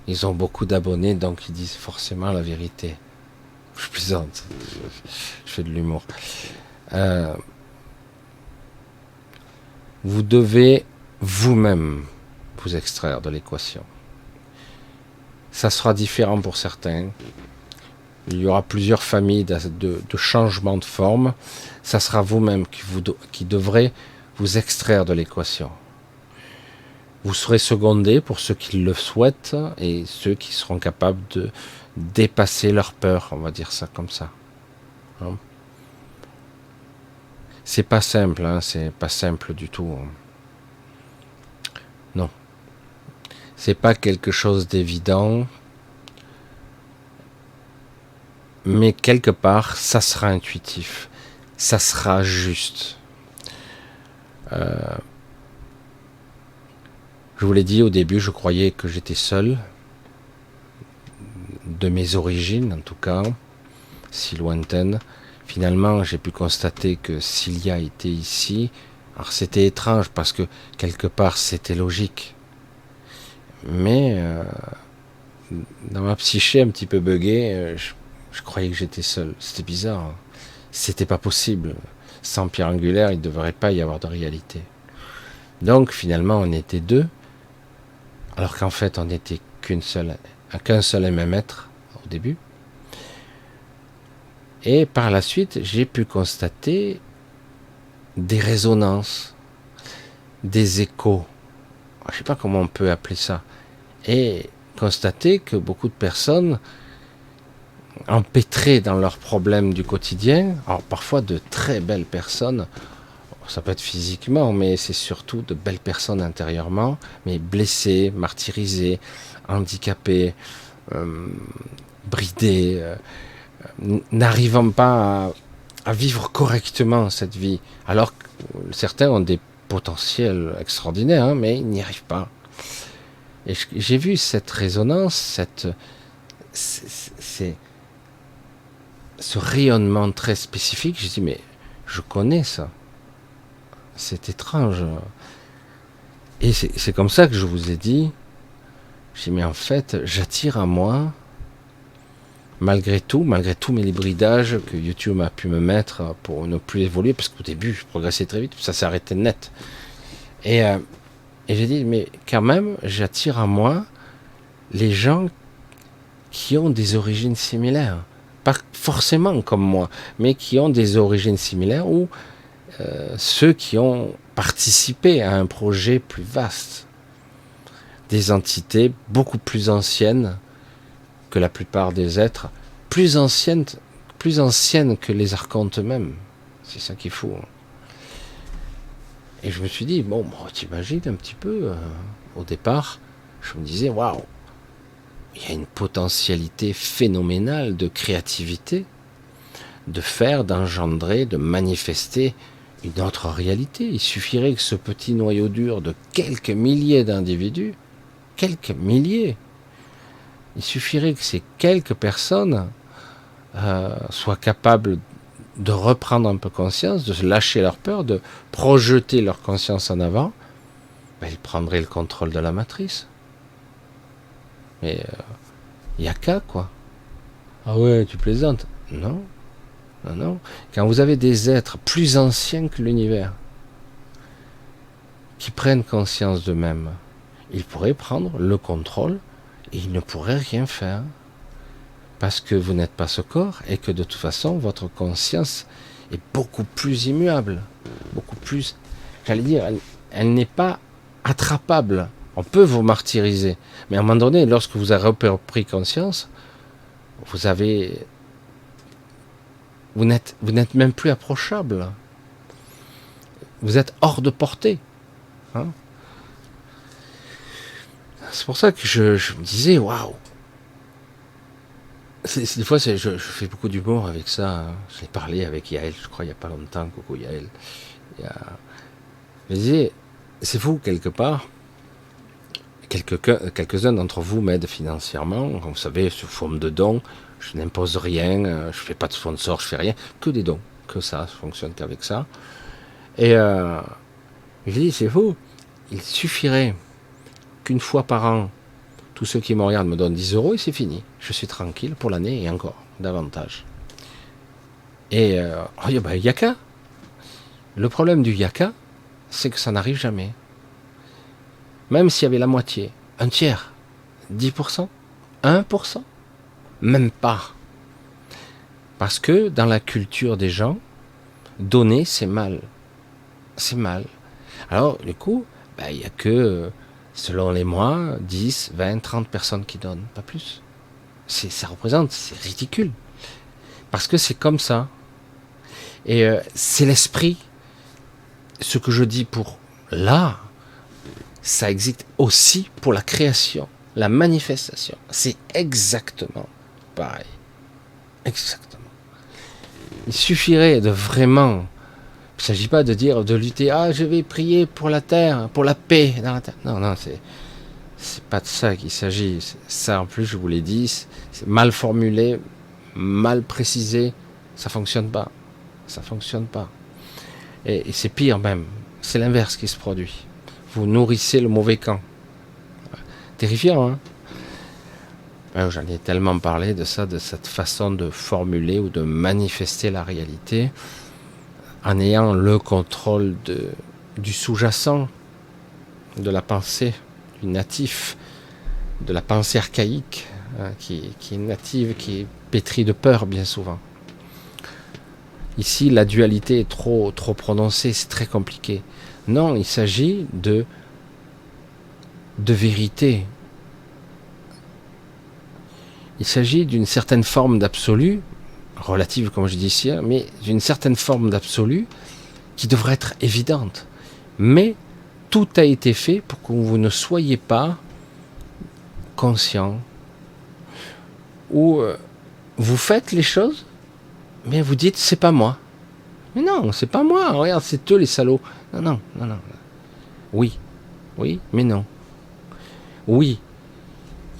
ils ont beaucoup d'abonnés, donc ils disent forcément la vérité. Je plaisante, je fais de l'humour. Vous devez vous-même vous extraire de l'équation. Ça sera différent pour certains. Il y aura plusieurs familles de changements de forme. Ça sera vous-même qui devrez vous extraire de l'équation. Vous serez secondé pour ceux qui le souhaitent et ceux qui seront capables de dépasser leur peur, on va dire ça comme ça. Hein? C'est pas simple, hein, c'est pas simple du tout. Non. C'est pas quelque chose d'évident, mais quelque part, ça sera intuitif, ça sera juste. Je vous l'ai dit au début, je croyais que j'étais seul, de mes origines en tout cas, si lointaines. Finalement, j'ai pu constater que Cilia était ici. Alors c'était étrange parce que quelque part c'était logique. Mais dans ma psyché un petit peu buggée, je croyais que j'étais seul. C'était bizarre. Hein. C'était pas possible. Sans pierre angulaire, il ne devrait pas y avoir de réalité. Donc finalement, on était deux, alors qu'en fait, on n'était qu'un seul et même être au début. Et par la suite, j'ai pu constater des résonances, des échos. Je ne sais pas comment on peut appeler ça. Et constater que beaucoup de personnes empêtrées dans leurs problèmes du quotidien, alors parfois de très belles personnes, ça peut être physiquement, mais c'est surtout de belles personnes intérieurement, mais blessées, martyrisées, handicapées, bridées, n'arrivant pas à vivre correctement cette vie, alors que certains ont des potentiels extraordinaires, hein, mais ils n'y arrivent pas. Et j'ai vu cette résonance, ce rayonnement très spécifique. J'ai dit, mais je connais ça. C'est étrange. Et c'est comme ça que je vous ai dit, j'ai dit, mais en fait, j'attire à moi, malgré tous mes hybridages que YouTube a pu me mettre pour ne plus évoluer, parce qu'au début, je progressais très vite, ça s'est arrêté net. Et j'ai dit, mais quand même, j'attire à moi les gens qui ont des origines similaires. Pas forcément comme moi, mais qui ont des origines similaires, ou ceux qui ont participé à un projet plus vaste. Des entités beaucoup plus anciennes que la plupart des êtres, plus anciennes que les archontes eux-mêmes. C'est ça qui est fou. Et je me suis dit, bon, t'imagines un petit peu, au départ, je me disais, waouh, il y a une potentialité phénoménale de créativité, de faire, d'engendrer, de manifester une autre réalité. Il suffirait que ce petit noyau dur de quelques milliers d'individus, quelques milliers, il suffirait que ces quelques personnes soient capables de reprendre un peu conscience, de se lâcher leur peur, de projeter leur conscience en avant, ben, ils prendraient le contrôle de la matrice. Mais il n'y a qu'à, quoi. Ah ouais, tu plaisantes? Non. Non, non. Quand vous avez des êtres plus anciens que l'univers, qui prennent conscience d'eux-mêmes, ils pourraient prendre le contrôle et ils ne pourraient rien faire. Parce que vous n'êtes pas ce corps et que de toute façon, votre conscience est beaucoup plus immuable. Beaucoup plus, j'allais dire, elle n'est pas attrapable. On peut vous martyriser. Mais à un moment donné, lorsque vous avez repris conscience, vous n'êtes même plus approchable. Vous êtes hors de portée. Hein? C'est pour ça que je me disais, waouh. Des fois, je fais beaucoup d'humour avec ça. Hein. J'ai parlé avec Yael, je crois, il n'y a pas longtemps. Coucou Yael. Je me disais, c'est fou quelque part. quelques-uns d'entre vous m'aident financièrement, vous savez, sous forme de dons. Je n'impose rien, je fais pas de sponsor, je fais rien, que des dons, que ça fonctionne qu'avec ça. Et je dis, c'est faux, il suffirait qu'une fois par an, tous ceux qui me regardent me donnent 10 euros et c'est fini. Je suis tranquille pour l'année et encore davantage. Et yaka. Le problème du yaka, c'est que ça n'arrive jamais. Même s'il y avait la moitié, un tiers, 10%, 1%, même pas. Parce que dans la culture des gens, donner, c'est mal. C'est mal. Alors, du coup, il n'y a que, selon les mois, 10, 20, 30 personnes qui donnent, pas plus. Ça représente, c'est ridicule. Parce que c'est comme ça. Et c'est l'esprit. Ce que je dis pour là, ça existe aussi pour la création, la manifestation. C'est exactement pareil. Exactement. Il suffirait de vraiment... Il ne s'agit pas de dire, de lutter, je vais prier pour la terre, pour la paix dans la terre. Non, c'est pas de ça qu'il s'agit. Ça, en plus, je vous l'ai dit, c'est mal formulé, mal précisé. Ça fonctionne pas. Ça fonctionne pas. Et c'est pire même. C'est l'inverse qui se produit. Vous nourrissez le mauvais camp. Terrifiant, hein? J'en ai tellement parlé de ça, de cette façon de formuler ou de manifester la réalité en ayant le contrôle du sous-jacent, de la pensée, du natif, de la pensée archaïque, qui est native, qui est pétrie de peur bien souvent. Ici, la dualité est trop prononcée, c'est très compliqué. Non, il s'agit de vérité. Il s'agit d'une certaine forme d'absolu, relative comme je dis ici, mais d'une certaine forme d'absolu qui devrait être évidente. Mais tout a été fait pour que vous ne soyez pas conscient. Ou vous faites les choses, mais vous dites c'est pas moi. Mais non, c'est pas moi, regarde, c'est eux les salauds. Non. Oui, mais non. Oui,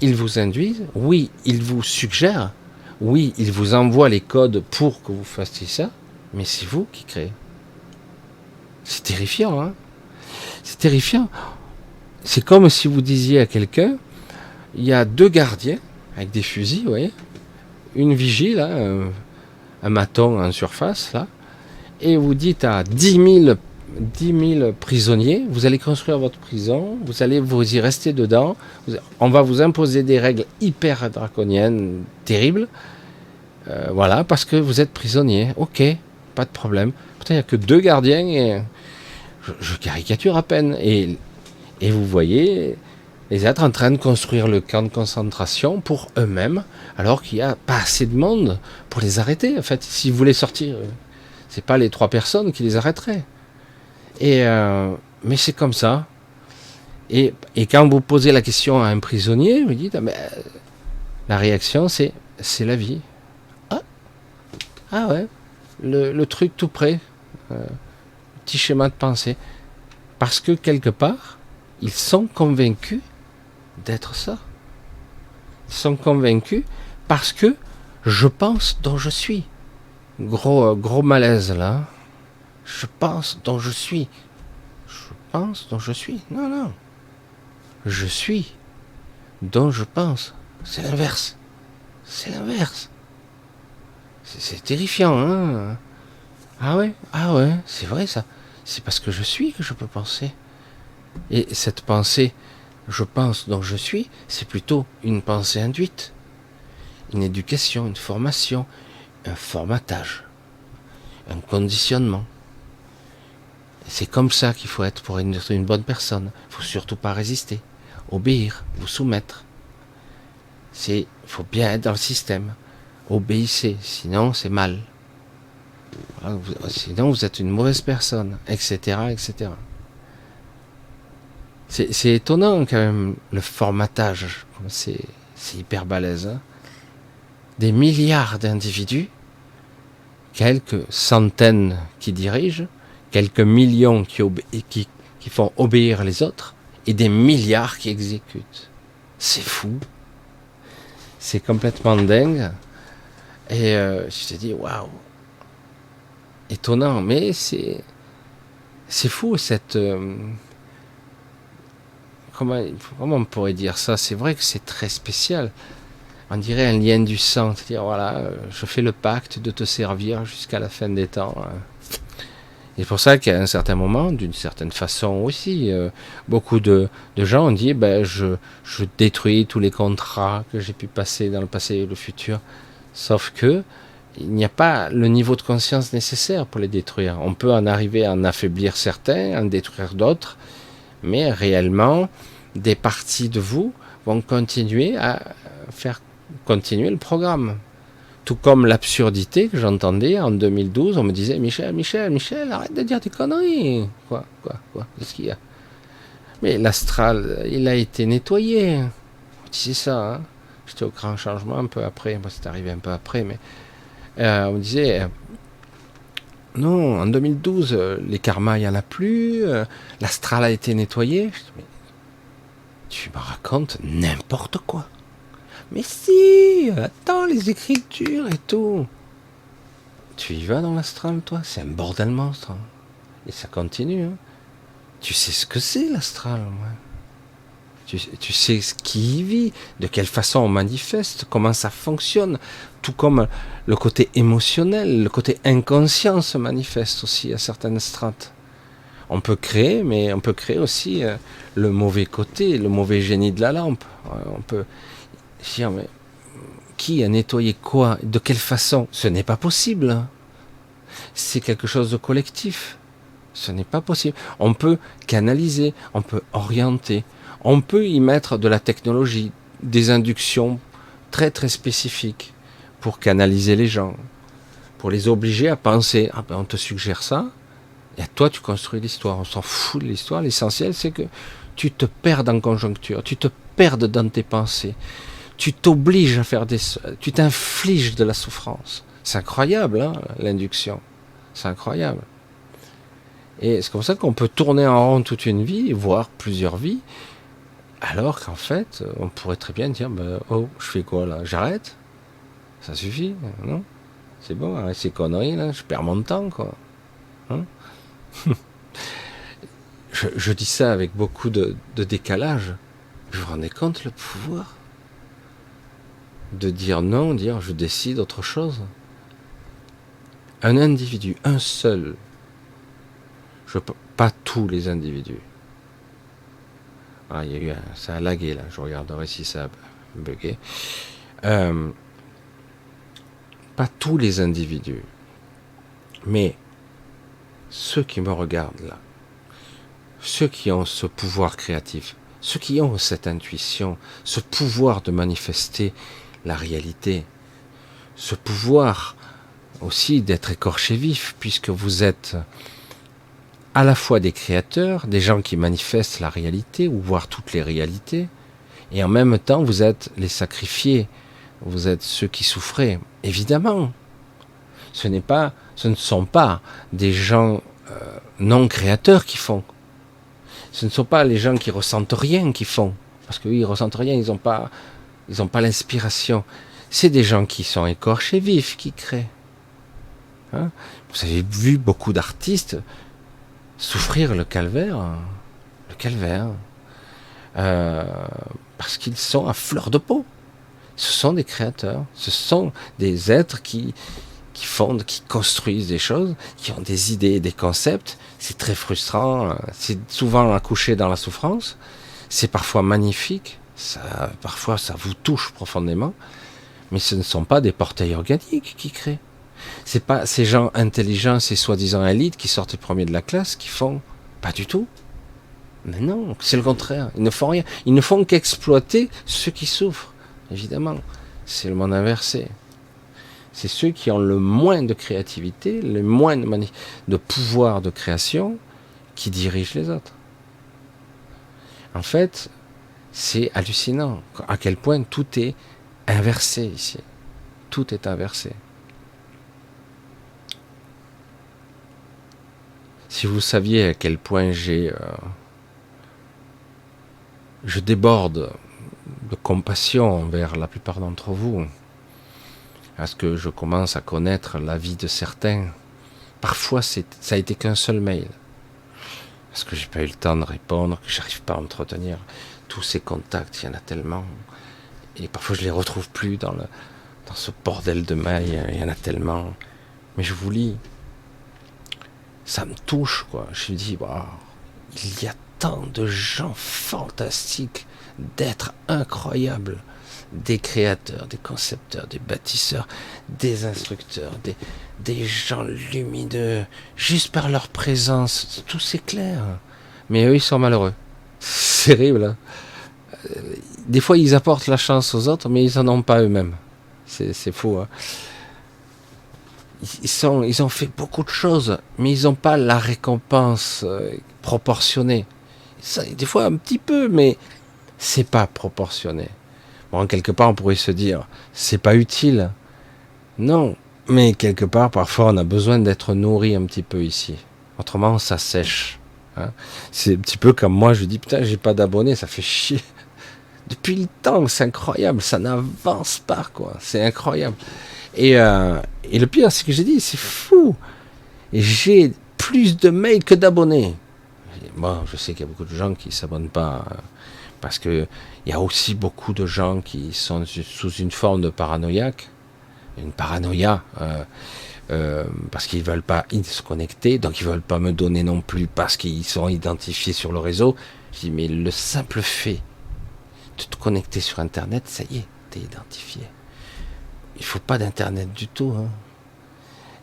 ils vous induisent, oui, ils vous suggèrent, oui, ils vous envoient les codes pour que vous fassiez ça, mais c'est vous qui créez. C'est terrifiant, hein? C'est terrifiant. C'est comme si vous disiez à quelqu'un, il y a 2 gardiens avec des fusils, vous voyez, une vigie, là, un maton en surface, là, et vous dites à 10 000 prisonniers, vous allez construire votre prison, vous allez vous y rester dedans, on va vous imposer des règles hyper draconiennes, terribles, voilà, parce que vous êtes prisonnier. Ok, pas de problème. Pourtant, il n'y a que 2 gardiens, et je caricature à peine, et vous voyez les êtres en train de construire le camp de concentration pour eux-mêmes, alors qu'il n'y a pas assez de monde pour les arrêter. En fait, s'ils voulaient sortir, c'est pas les 3 personnes qui les arrêteraient. Mais c'est comme ça. Et quand vous posez la question à un prisonnier, vous dites, la réaction c'est la vie. Ah ouais, le truc tout près, petit schéma de pensée. Parce que quelque part, ils sont convaincus d'être ça. Ils sont convaincus parce que je pense dont je suis. Gros malaise là. Je pense dont je suis. Je pense dont je suis. Non. Je suis dont je pense. C'est l'inverse. C'est l'inverse. C'est terrifiant, hein? Ah ouais, c'est vrai ça. C'est parce que je suis que je peux penser. Et cette pensée, je pense dont je suis, c'est plutôt une pensée induite. Une éducation, une formation, un formatage, un conditionnement. C'est comme ça qu'il faut être pour être une bonne personne. Il ne faut surtout pas résister, obéir, vous soumettre. Il faut bien être dans le système. Obéissez, sinon c'est mal. Voilà, sinon vous êtes une mauvaise personne, etc. etc. C'est étonnant quand même, le formatage. C'est hyper balèze. Hein. Des milliards d'individus, quelques centaines qui dirigent, quelques millions qui font obéir les autres, et des milliards qui exécutent. C'est fou. C'est complètement dingue. Et je te dis, waouh. Étonnant, mais c'est fou cette... comment on pourrait dire ça? C'est vrai que c'est très spécial. On dirait un lien du sang. C'est-à-dire, voilà, je fais le pacte de te servir jusqu'à la fin des temps. Et c'est pour ça qu'à un certain moment, d'une certaine façon aussi, beaucoup de gens ont dit, je détruis tous les contrats que j'ai pu passer dans le passé et le futur. Sauf que il n'y a pas le niveau de conscience nécessaire pour les détruire. On peut en arriver à en affaiblir certains, en détruire d'autres, mais réellement, des parties de vous vont continuer à faire continuer le programme. Tout comme l'absurdité que j'entendais en 2012, on me disait Michel, arrête de dire des conneries. Quoi, qu'est-ce qu'il y a? Mais l'astral, il a été nettoyé. C'est ça, hein. J'étais au grand changement un peu après, moi c'est arrivé un peu après, mais on me disait non, en 2012, les karmas, il n'y en a plus, l'astral a été nettoyé. Je dis, mais tu me racontes n'importe quoi. Mais si, attends, les écritures et tout. Tu y vas dans l'astral, toi? C'est un bordel monstre. Hein. Et ça continue. Hein. Tu sais ce que c'est l'astral, ouais. Tu sais ce qui y vit, de quelle façon on manifeste, comment ça fonctionne. Tout comme le côté émotionnel, le côté inconscient se manifeste aussi à certaines strates. On peut créer, mais on peut créer aussi le mauvais côté, le mauvais génie de la lampe. On peut dire, mais qui a nettoyé quoi? De quelle façon? Ce n'est pas possible. C'est quelque chose de collectif. Ce n'est pas possible. On peut canaliser, on peut orienter, on peut y mettre de la technologie, des inductions très très spécifiques pour canaliser les gens, pour les obliger à penser, on te suggère ça, et à toi tu construis l'histoire. On s'en fout de l'histoire. L'essentiel c'est que tu te perdes en conjoncture, tu te perdes dans tes pensées. Tu t'obliges à faire tu t'infliges de la souffrance. C'est incroyable, hein, l'induction. C'est incroyable. Et c'est comme ça qu'on peut tourner en rond toute une vie, voire plusieurs vies, alors qu'en fait, on pourrait très bien dire, oh, je fais quoi là? J'arrête? Ça suffit, non? C'est bon, arrête ces conneries là, je perds mon temps, quoi. Hein? je dis ça avec beaucoup de décalage. Vous vous rendez compte le pouvoir? De dire non, dire je décide autre chose. Un individu, un seul, pas tous les individus. Ah, il y a eu ça a lagué là, je regarderai si ça a bugué. Pas tous les individus, mais ceux qui me regardent là, ceux qui ont ce pouvoir créatif, ceux qui ont cette intuition, ce pouvoir de manifester la réalité, ce pouvoir aussi d'être écorché vif, puisque vous êtes à la fois des créateurs, des gens qui manifestent la réalité, ou voire toutes les réalités, et en même temps vous êtes les sacrifiés, vous êtes ceux qui souffraient. Évidemment, ce ne sont pas des gens non créateurs qui font. Ce ne sont pas les gens qui ressentent rien qui font, parce qu'eux ils ressentent rien, ils n'ont pas l'inspiration. C'est des gens qui sont écorchés vifs, qui créent. Hein? Vous avez vu beaucoup d'artistes souffrir le calvaire, parce qu'ils sont à fleur de peau. Ce sont des créateurs, ce sont des êtres qui fondent, qui construisent des choses, qui ont des idées, des concepts. C'est très frustrant, c'est souvent accouché dans la souffrance, c'est parfois magnifique, parfois ça vous touche profondément, mais ce ne sont pas des portails organiques qui créent. C'est pas ces gens intelligents, ces soi-disant élites qui sortent les premiers de la classe qui font, pas du tout. Mais non, c'est le contraire. Ils ne font rien. Ils ne font qu'exploiter ceux qui souffrent. Évidemment, c'est le monde inversé. C'est ceux qui ont le moins de créativité, le moins de pouvoir de création, qui dirigent les autres. En fait, c'est hallucinant à quel point tout est inversé ici. Tout est inversé. Si vous saviez à quel point j'ai je déborde de compassion envers la plupart d'entre vous, parce que je commence à connaître la vie de certains. Parfois, ça a été qu'un seul mail, parce que j'ai pas eu le temps de répondre, que j'arrive pas à entretenir tous ces contacts, il y en a tellement, et parfois je les retrouve plus dans ce bordel de mails, il y en a tellement, mais je vous lis, ça me touche, quoi. Je me dis, wow, il y a tant de gens fantastiques, d'êtres incroyables, des créateurs, des concepteurs, des bâtisseurs, des instructeurs, des gens lumineux, juste par leur présence, tout s'éclaire. Mais eux, ils sont malheureux. C'est terrible. Hein. Des fois, ils apportent la chance aux autres, mais ils n'en ont pas eux-mêmes. C'est fou. Hein. Ils ont fait beaucoup de choses, mais ils n'ont pas la récompense proportionnée. Ça, des fois, un petit peu, mais c'est pas proportionné. Bon, quelque part, on pourrait se dire, c'est pas utile. Non, mais quelque part, parfois, on a besoin d'être nourri un petit peu ici. Autrement, ça sèche. Hein. C'est un petit peu comme moi, je dis, putain, j'ai pas d'abonnés, ça fait chier. Depuis le temps, c'est incroyable, ça n'avance pas, quoi. C'est incroyable. Et le pire, c'est que j'ai dit, c'est fou. Et j'ai plus de mails que d'abonnés. Bon, je sais qu'il y a beaucoup de gens qui ne s'abonnent pas, parce qu'il y a aussi beaucoup de gens qui sont sous une forme de paranoïaque, une paranoïa, parce qu'ils ne veulent pas se connecter, donc ils ne veulent pas me donner non plus parce qu'ils sont identifiés sur le réseau. Je dis, mais le simple fait de te connecter sur Internet, ça y est, tu es identifié. Il ne faut pas d'Internet du tout. Hein.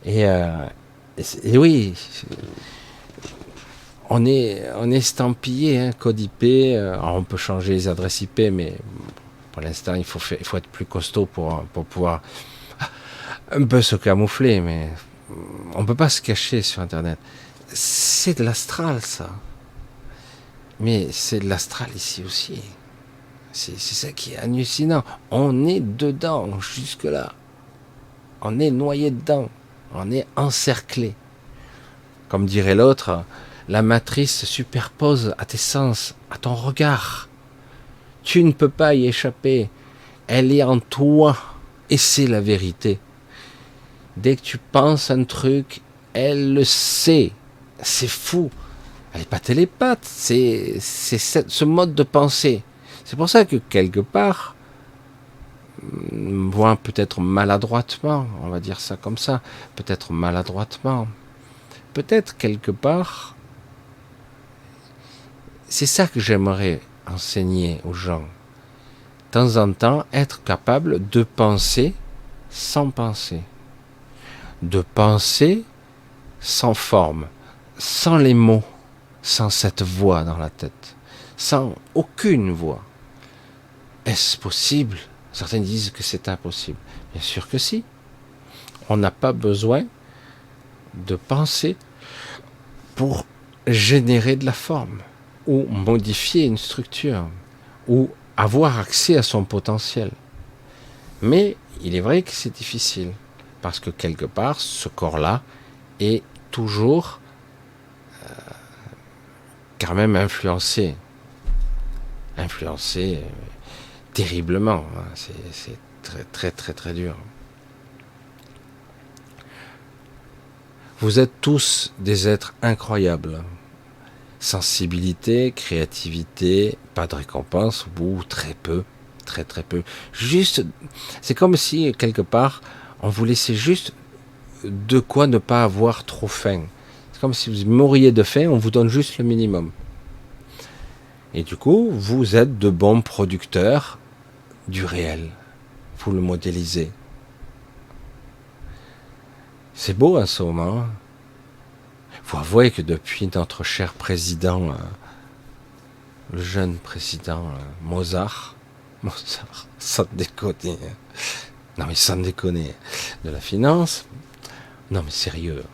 Et oui, on est estampillé, hein, code IP. Alors on peut changer les adresses IP, mais pour l'instant, il faut être plus costaud pour pouvoir un peu se camoufler. Mais on ne peut pas se cacher sur Internet. C'est de l'astral, ça. Mais c'est de l'astral ici aussi. C'est ça qui est hallucinant. On est dedans, jusque-là. On est noyé dedans. On est encerclé. Comme dirait l'autre, la matrice se superpose à tes sens, à ton regard. Tu ne peux pas y échapper. Elle est en toi. Et c'est la vérité. Dès que tu penses un truc, elle le sait. C'est fou. Elle n'est pas télépathe. C'est ce mode de pensée. C'est pour ça que quelque part, voire peut-être maladroitement, on va dire ça comme ça, peut-être maladroitement, peut-être quelque part, c'est ça que j'aimerais enseigner aux gens. De temps en temps, être capable de penser sans penser, de penser sans forme, sans les mots, sans cette voix dans la tête, sans aucune voix. Est-ce possible ? Certains disent que c'est impossible. Bien sûr que si. On n'a pas besoin de penser pour générer de la forme, ou modifier une structure, ou avoir accès à son potentiel. Mais il est vrai que c'est difficile, parce que quelque part, ce corps-là est toujours quand même influencé terriblement. C'est très très très très dur. Vous êtes tous des êtres incroyables. Sensibilité, créativité, pas de récompense, ou très peu, très très peu. Juste, c'est comme si quelque part on vous laissait juste de quoi ne pas avoir trop faim. C'est comme si vous mouriez de faim, on vous donne juste le minimum. Et du coup, vous êtes de bons producteurs du réel. Vous le modélisez. C'est beau en ce moment. Vous avouez que depuis notre cher président, le jeune président Mozart, sans déconner, non mais sans déconner, de la finance, non mais sérieux,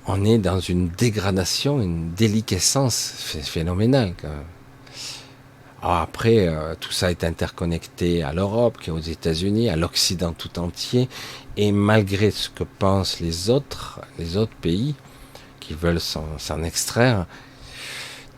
on est dans une dégradation, une déliquescence phénoménale quand même. Alors après, tout ça est interconnecté à l'Europe, qui est aux États-Unis, à l'Occident tout entier, et malgré ce que pensent les autres pays qui veulent s'en extraire,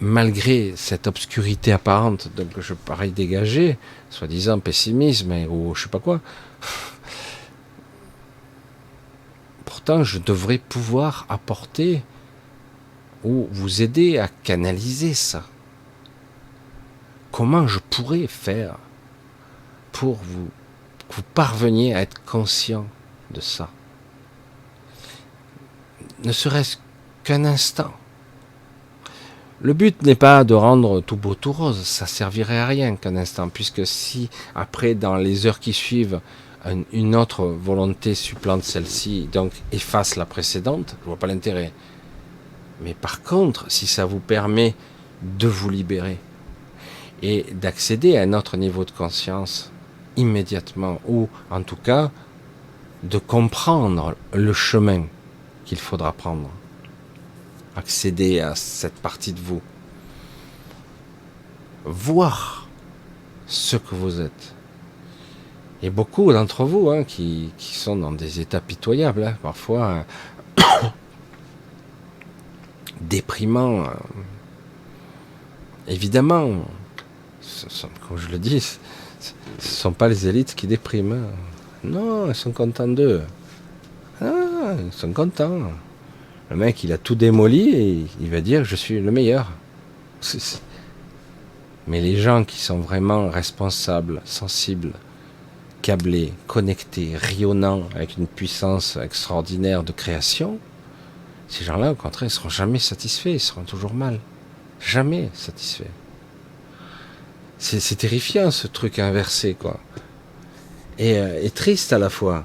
malgré cette obscurité apparente, donc je parais dégager, soi-disant pessimisme ou je sais pas quoi, pourtant je devrais pouvoir apporter ou vous aider à canaliser ça. Comment je pourrais faire pour que vous parveniez à être conscient de ça? Ne serait-ce qu'un instant. Le but n'est pas de rendre tout beau tout rose, ça servirait à rien qu'un instant, puisque si après dans les heures qui suivent une autre volonté supplante celle-ci, donc efface la précédente, je vois pas l'intérêt. Mais par contre, si ça vous permet de vous libérer et d'accéder à un autre niveau de conscience immédiatement, ou en tout cas de comprendre le chemin qu'il faudra prendre, accéder à cette partie de vous, voir ce que vous êtes. Et beaucoup d'entre vous qui sont dans des états pitoyables, parfois déprimants, évidemment, comme je le dis, ce ne sont pas les élites qui dépriment. Non, ils sont contents d'eux. Ah, ils sont contents. Le mec, il a tout démoli et il va dire je suis le meilleur. Mais les gens qui sont vraiment responsables, sensibles, câblés, connectés, rayonnants, avec une puissance extraordinaire de création, ces gens-là, au contraire, ils ne seront jamais satisfaits, ils seront toujours mal. Jamais satisfaits. C'est terrifiant ce truc inversé, quoi. Et triste à la fois.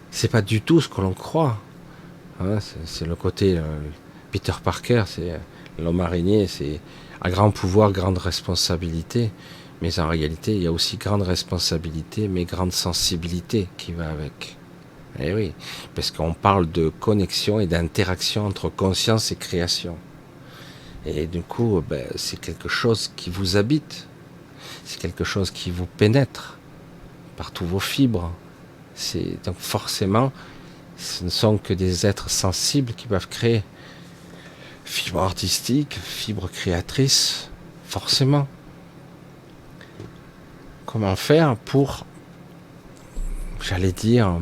C'est pas du tout ce que l'on croit. C'est le côté Peter Parker, c'est l'homme araignée, c'est à grand pouvoir, grande responsabilité. Mais en réalité, il y a aussi grande responsabilité, mais grande sensibilité qui va avec. Eh oui, parce qu'on parle de connexion et d'interaction entre conscience et création. Et du coup, c'est quelque chose qui vous habite. C'est quelque chose qui vous pénètre par tous vos fibres. Donc forcément, ce ne sont que des êtres sensibles qui peuvent créer. Fibres artistiques, fibres créatrices, forcément. Comment faire pour, j'allais dire,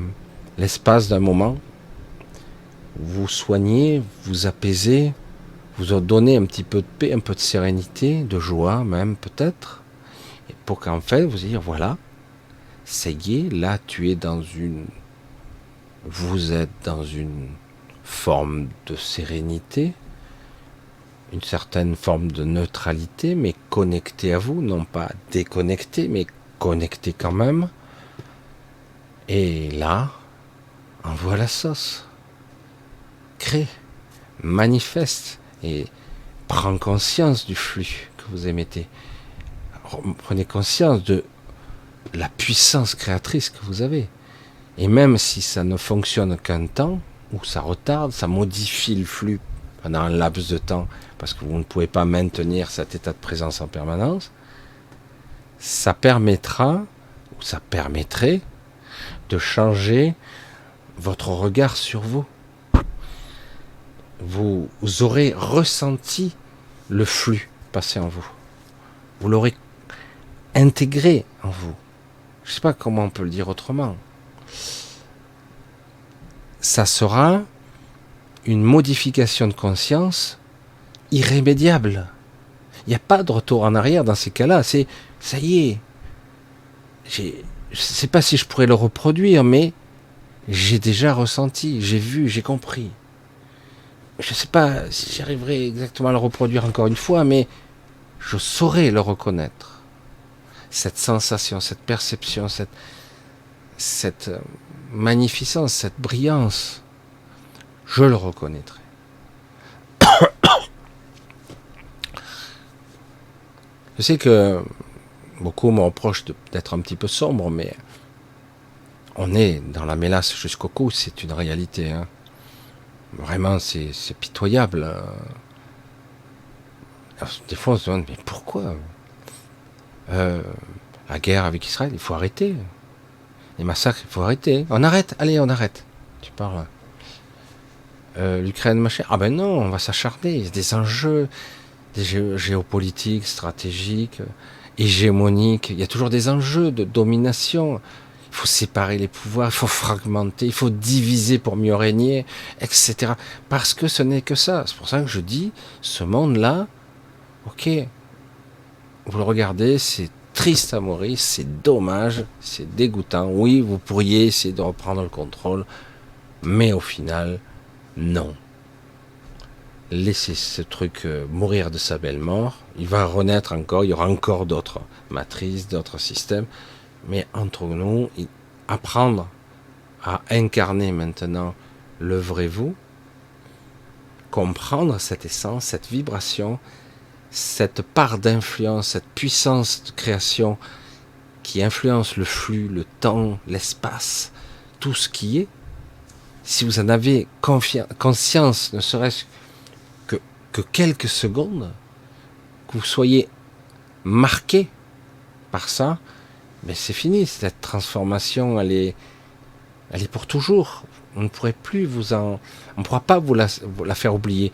l'espace d'un moment, vous soigner, vous apaiser, vous donner un petit peu de paix, un peu de sérénité, de joie même peut-être, et pour qu'en fait vous dire voilà, ça y est, là vous êtes dans une forme de sérénité, une certaine forme de neutralité, mais connecté à vous, non pas déconnecté, mais connecté quand même. Et là, envoie la sauce, crée, manifeste et prends conscience du flux que vous émettez. Prenez conscience de la puissance créatrice que vous avez. Et même si ça ne fonctionne qu'un temps, ou ça retarde, ça modifie le flux pendant un laps de temps, parce que vous ne pouvez pas maintenir cet état de présence en permanence, ça permettra, ou ça permettrait, de changer votre regard sur vous. Vous aurez ressenti le flux passer en vous. Vous l'aurez intégré en vous. Je ne sais pas comment on peut le dire autrement. Ça sera une modification de conscience irrémédiable. Il n'y a pas de retour en arrière dans ces cas-là. C'est ça y est. Je ne sais pas si je pourrais le reproduire, mais j'ai déjà ressenti, j'ai vu, j'ai compris. Je ne sais pas si j'arriverai exactement à le reproduire encore une fois, mais je saurais le reconnaître. Cette sensation, cette perception, cette magnificence, cette brillance, je le reconnaîtrai. Je sais que beaucoup me reprochent d'être un petit peu sombre, mais on est dans la mélasse jusqu'au cou, c'est une réalité. Hein. Vraiment, c'est pitoyable. Alors, des fois, on se demande, mais pourquoi la guerre avec Israël, il faut arrêter. Les massacres, il faut arrêter. On arrête, allez, on arrête. Tu parles. L'Ukraine, machin. Ah ben non, on va s'acharner. Il y a des enjeux. géopolitiques, stratégiques, hégémoniques. Il y a toujours des enjeux de domination. Il faut séparer les pouvoirs, il faut fragmenter, il faut diviser pour mieux régner, etc. Parce que ce n'est que ça. C'est pour ça que je dis, ce monde-là, ok, vous le regardez, c'est triste à mourir, c'est dommage, c'est dégoûtant. Oui, vous pourriez essayer de reprendre le contrôle, mais au final, non. Laissez ce truc mourir de sa belle mort. Il va renaître encore, il y aura encore d'autres matrices, d'autres systèmes. Mais entre nous, apprendre à incarner maintenant le vrai vous, comprendre cette essence, cette vibration, cette part d'influence, cette puissance de création qui influence le flux, le temps, l'espace, tout ce qui est. Si vous en avez conscience, ne serait-ce que quelques secondes, que vous soyez marqué par ça, mais c'est fini, cette transformation, elle est pour toujours. On ne pourrait plus on ne pourra pas vous la faire oublier,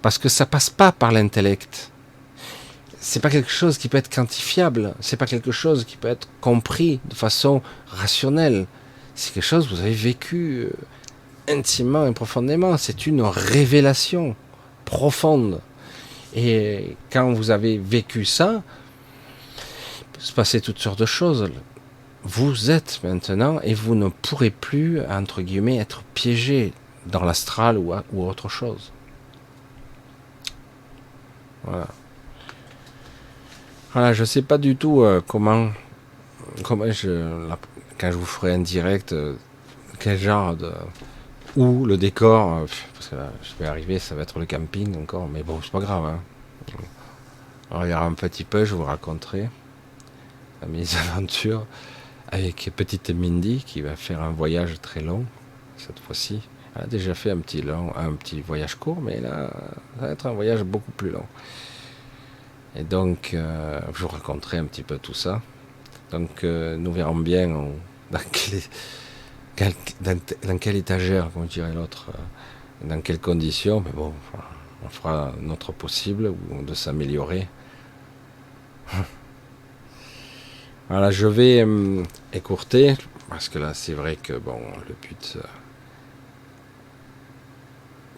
parce que ça passe pas par l'intellect. C'est pas quelque chose qui peut être quantifiable, c'est pas quelque chose qui peut être compris de façon rationnelle. C'est quelque chose que vous avez vécu intimement et profondément. C'est une révélation profonde. Et quand vous avez vécu ça, il peut se passer toutes sortes de choses. Vous êtes maintenant et vous ne pourrez plus, entre guillemets, être piégé dans l'astral ou autre chose. Voilà. Voilà, je sais pas du tout comment quand je vous ferai un direct, quel genre de ou le décor, parce que là, je vais arriver, ça va être le camping encore, mais bon, c'est pas grave. Hein. Alors, il y aura un petit peu, je vous raconterai mes aventures avec petite Mindy qui va faire un voyage très long cette fois-ci. Elle a déjà fait un petit voyage court, mais là, ça va être un voyage beaucoup plus long. Et donc, je vous raconterai un petit peu tout ça. Donc, nous verrons bien dans quelle étagère, comme dirait l'autre, dans quelles conditions, mais bon, on fera notre possible de s'améliorer. Voilà, je vais écourter, parce que là, c'est vrai que, bon, le but...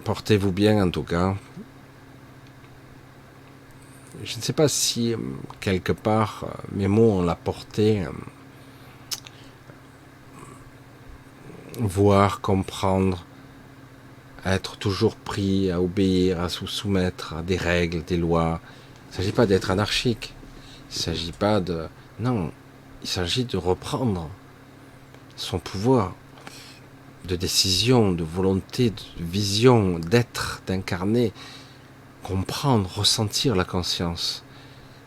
portez-vous bien, en tout cas. Je ne sais pas si, quelque part, mes mots ont la portée... voir, comprendre, être toujours pris à obéir, à se soumettre à des règles, des lois. Il ne s'agit pas d'être anarchique. Il ne s'agit pas de... Non, il s'agit de reprendre son pouvoir de décision, de volonté, de vision, d'être, d'incarner, comprendre, ressentir la conscience.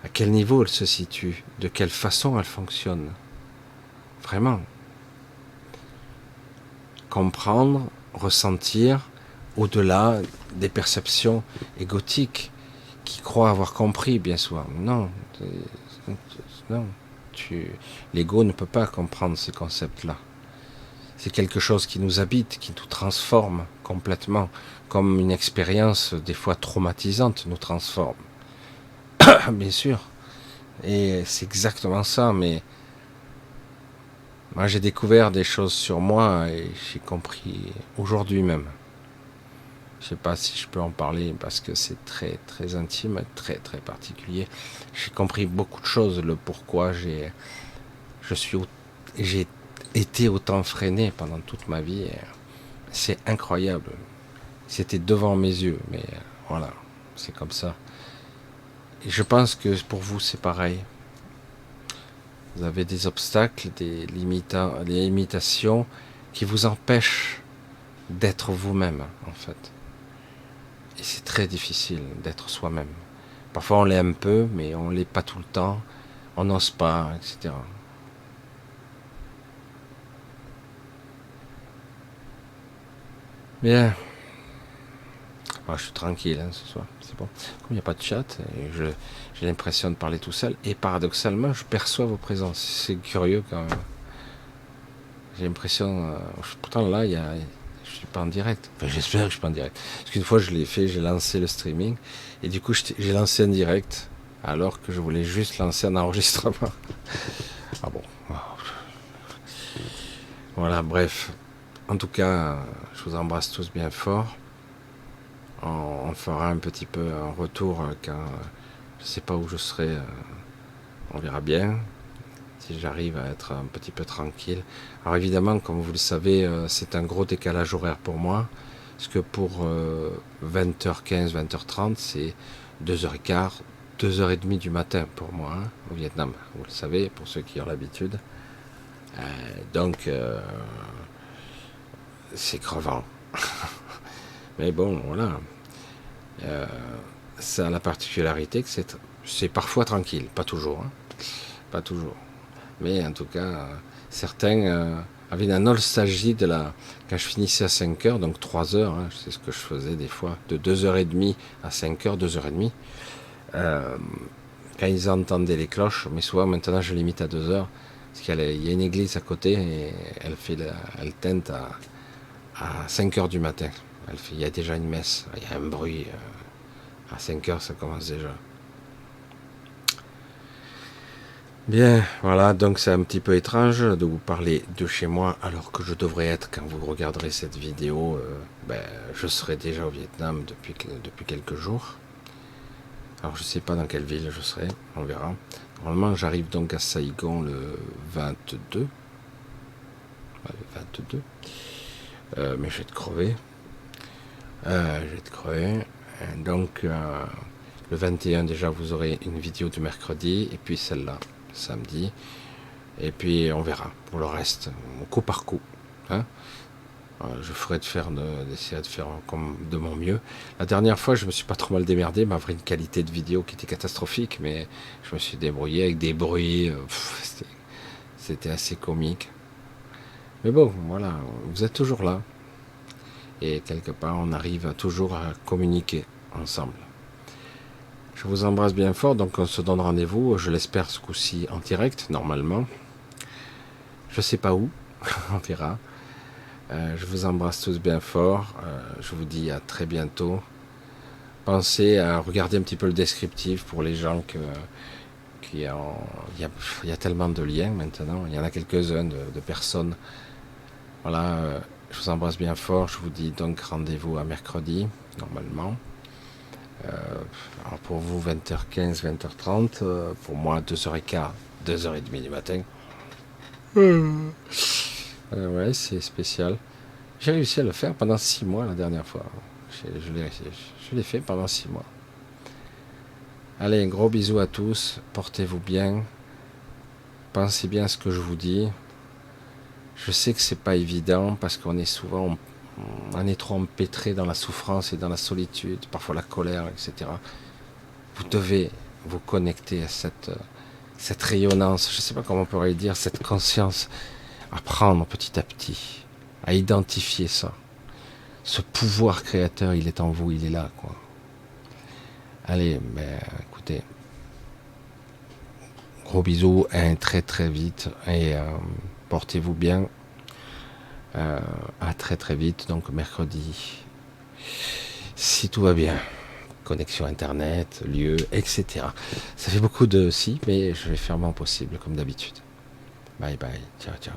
À quel niveau elle se situe, de quelle façon elle fonctionne. Vraiment. Comprendre, ressentir, au-delà des perceptions égotiques qui croient avoir compris bien souvent. Non, non. L'ego ne peut pas comprendre ces concepts-là. C'est quelque chose qui nous habite, qui nous transforme complètement, comme une expérience des fois traumatisante nous transforme. Bien sûr. Et c'est exactement ça, mais moi j'ai découvert des choses sur moi et j'ai compris aujourd'hui même. Je ne sais pas si je peux en parler parce que c'est très très intime, très très particulier. J'ai compris beaucoup de choses, le pourquoi j'ai été autant freiné pendant toute ma vie. C'est incroyable. C'était devant mes yeux, mais voilà, c'est comme ça. Et je pense que pour vous c'est pareil. Vous avez des obstacles, des limitations qui vous empêchent d'être vous-même, en fait. Et c'est très difficile d'être soi-même. Parfois on l'est un peu, mais on ne l'est pas tout le temps. On n'ose pas, etc. Bien. Moi, je suis tranquille ce soir, c'est bon. Comme il n'y a pas de chat, j'ai l'impression de parler tout seul. Et paradoxalement, je perçois vos présences. C'est curieux quand même. J'ai l'impression... pourtant là, je je suis pas en direct. Enfin, j'espère que je suis pas en direct. Parce qu'une fois, je l'ai fait, j'ai lancé le streaming. Et du coup, j'ai lancé un direct. Alors que je voulais juste lancer un enregistrement. Ah bon. Voilà, bref. En tout cas, je vous embrasse tous bien fort. On fera un petit peu un retour quand je sais pas où je serai. On verra bien. Si j'arrive à être un petit peu tranquille. Alors évidemment, comme vous le savez, c'est un gros décalage horaire pour moi. Parce que pour 20h15, 20h30, c'est 2h15, 2h30 du matin pour moi, hein, au Vietnam. Vous le savez, pour ceux qui ont l'habitude. Donc, c'est crevant. Mais bon, voilà. Ça a la particularité que c'est parfois tranquille. Pas toujours. Hein. Pas toujours. Mais en tout cas, certains avaient la nostalgie de quand je finissais à 5 heures, donc 3 heures, hein, c'est ce que je faisais des fois, de 2h30 à 5 heures, 2h30. Quand ils entendaient les cloches, mais souvent maintenant je limite à 2 heures, parce qu'il y a une église à côté et elle teinte à 5 heures du matin. Il y a déjà une messe, il y a un bruit. À 5 heures, ça commence déjà. Bien, voilà, donc c'est un petit peu étrange de vous parler de chez moi alors que je devrais être, quand vous regarderez cette vidéo, je serai déjà au Vietnam depuis quelques jours. Alors je sais pas dans quelle ville je serai, on verra. Normalement j'arrive donc à Saigon le 22. Le 22. Mais je vais te crever. Donc le 21 déjà vous aurez une vidéo du mercredi et puis celle-là samedi. Et puis on verra pour le reste, coup par coup. Hein. Je ferai d'essayer de faire comme de mon mieux. La dernière fois, je me suis pas trop mal démerdé, malgré une qualité de vidéo qui était catastrophique, mais je me suis débrouillé avec des bruits. C'était assez comique. Mais bon, voilà, vous êtes toujours là. Et quelque part, on arrive toujours à communiquer ensemble. Je vous embrasse bien fort, donc on se donne rendez-vous, je l'espère ce coup-ci en direct, normalement. Je sais pas où, on verra. Je vous embrasse tous bien fort. Je vous dis à très bientôt. Pensez à regarder un petit peu le descriptif pour les gens il y a tellement de liens maintenant. Il y en a quelques-uns de personnes. Voilà, je vous embrasse bien fort. Je vous dis donc rendez-vous à mercredi, normalement. Alors pour vous, 20h15, 20h30. Pour moi, 2h15, 2h30 du matin. Ouais, c'est spécial. J'ai réussi à le faire pendant 6 mois la dernière fois. Je l'ai fait pendant 6 mois. Allez, un gros bisou à tous. Portez-vous bien. Pensez bien à ce que je vous dis. Je sais que c'est pas évident parce qu'on est souvent, on est trop empêtré dans la souffrance et dans la solitude, parfois la colère, etc. Vous devez vous connecter à cette rayonnance. Je sais pas comment on pourrait dire, cette conscience. Apprendre petit à petit à identifier ça. Ce pouvoir créateur, il est en vous, il est là, quoi. Allez, écoutez, gros bisous, très très vite, et portez-vous bien. À très très vite, donc mercredi, si tout va bien. Connexion internet, lieu, etc. Ça fait beaucoup de si, mais je vais faire mon possible comme d'habitude. Bye bye, ciao ciao.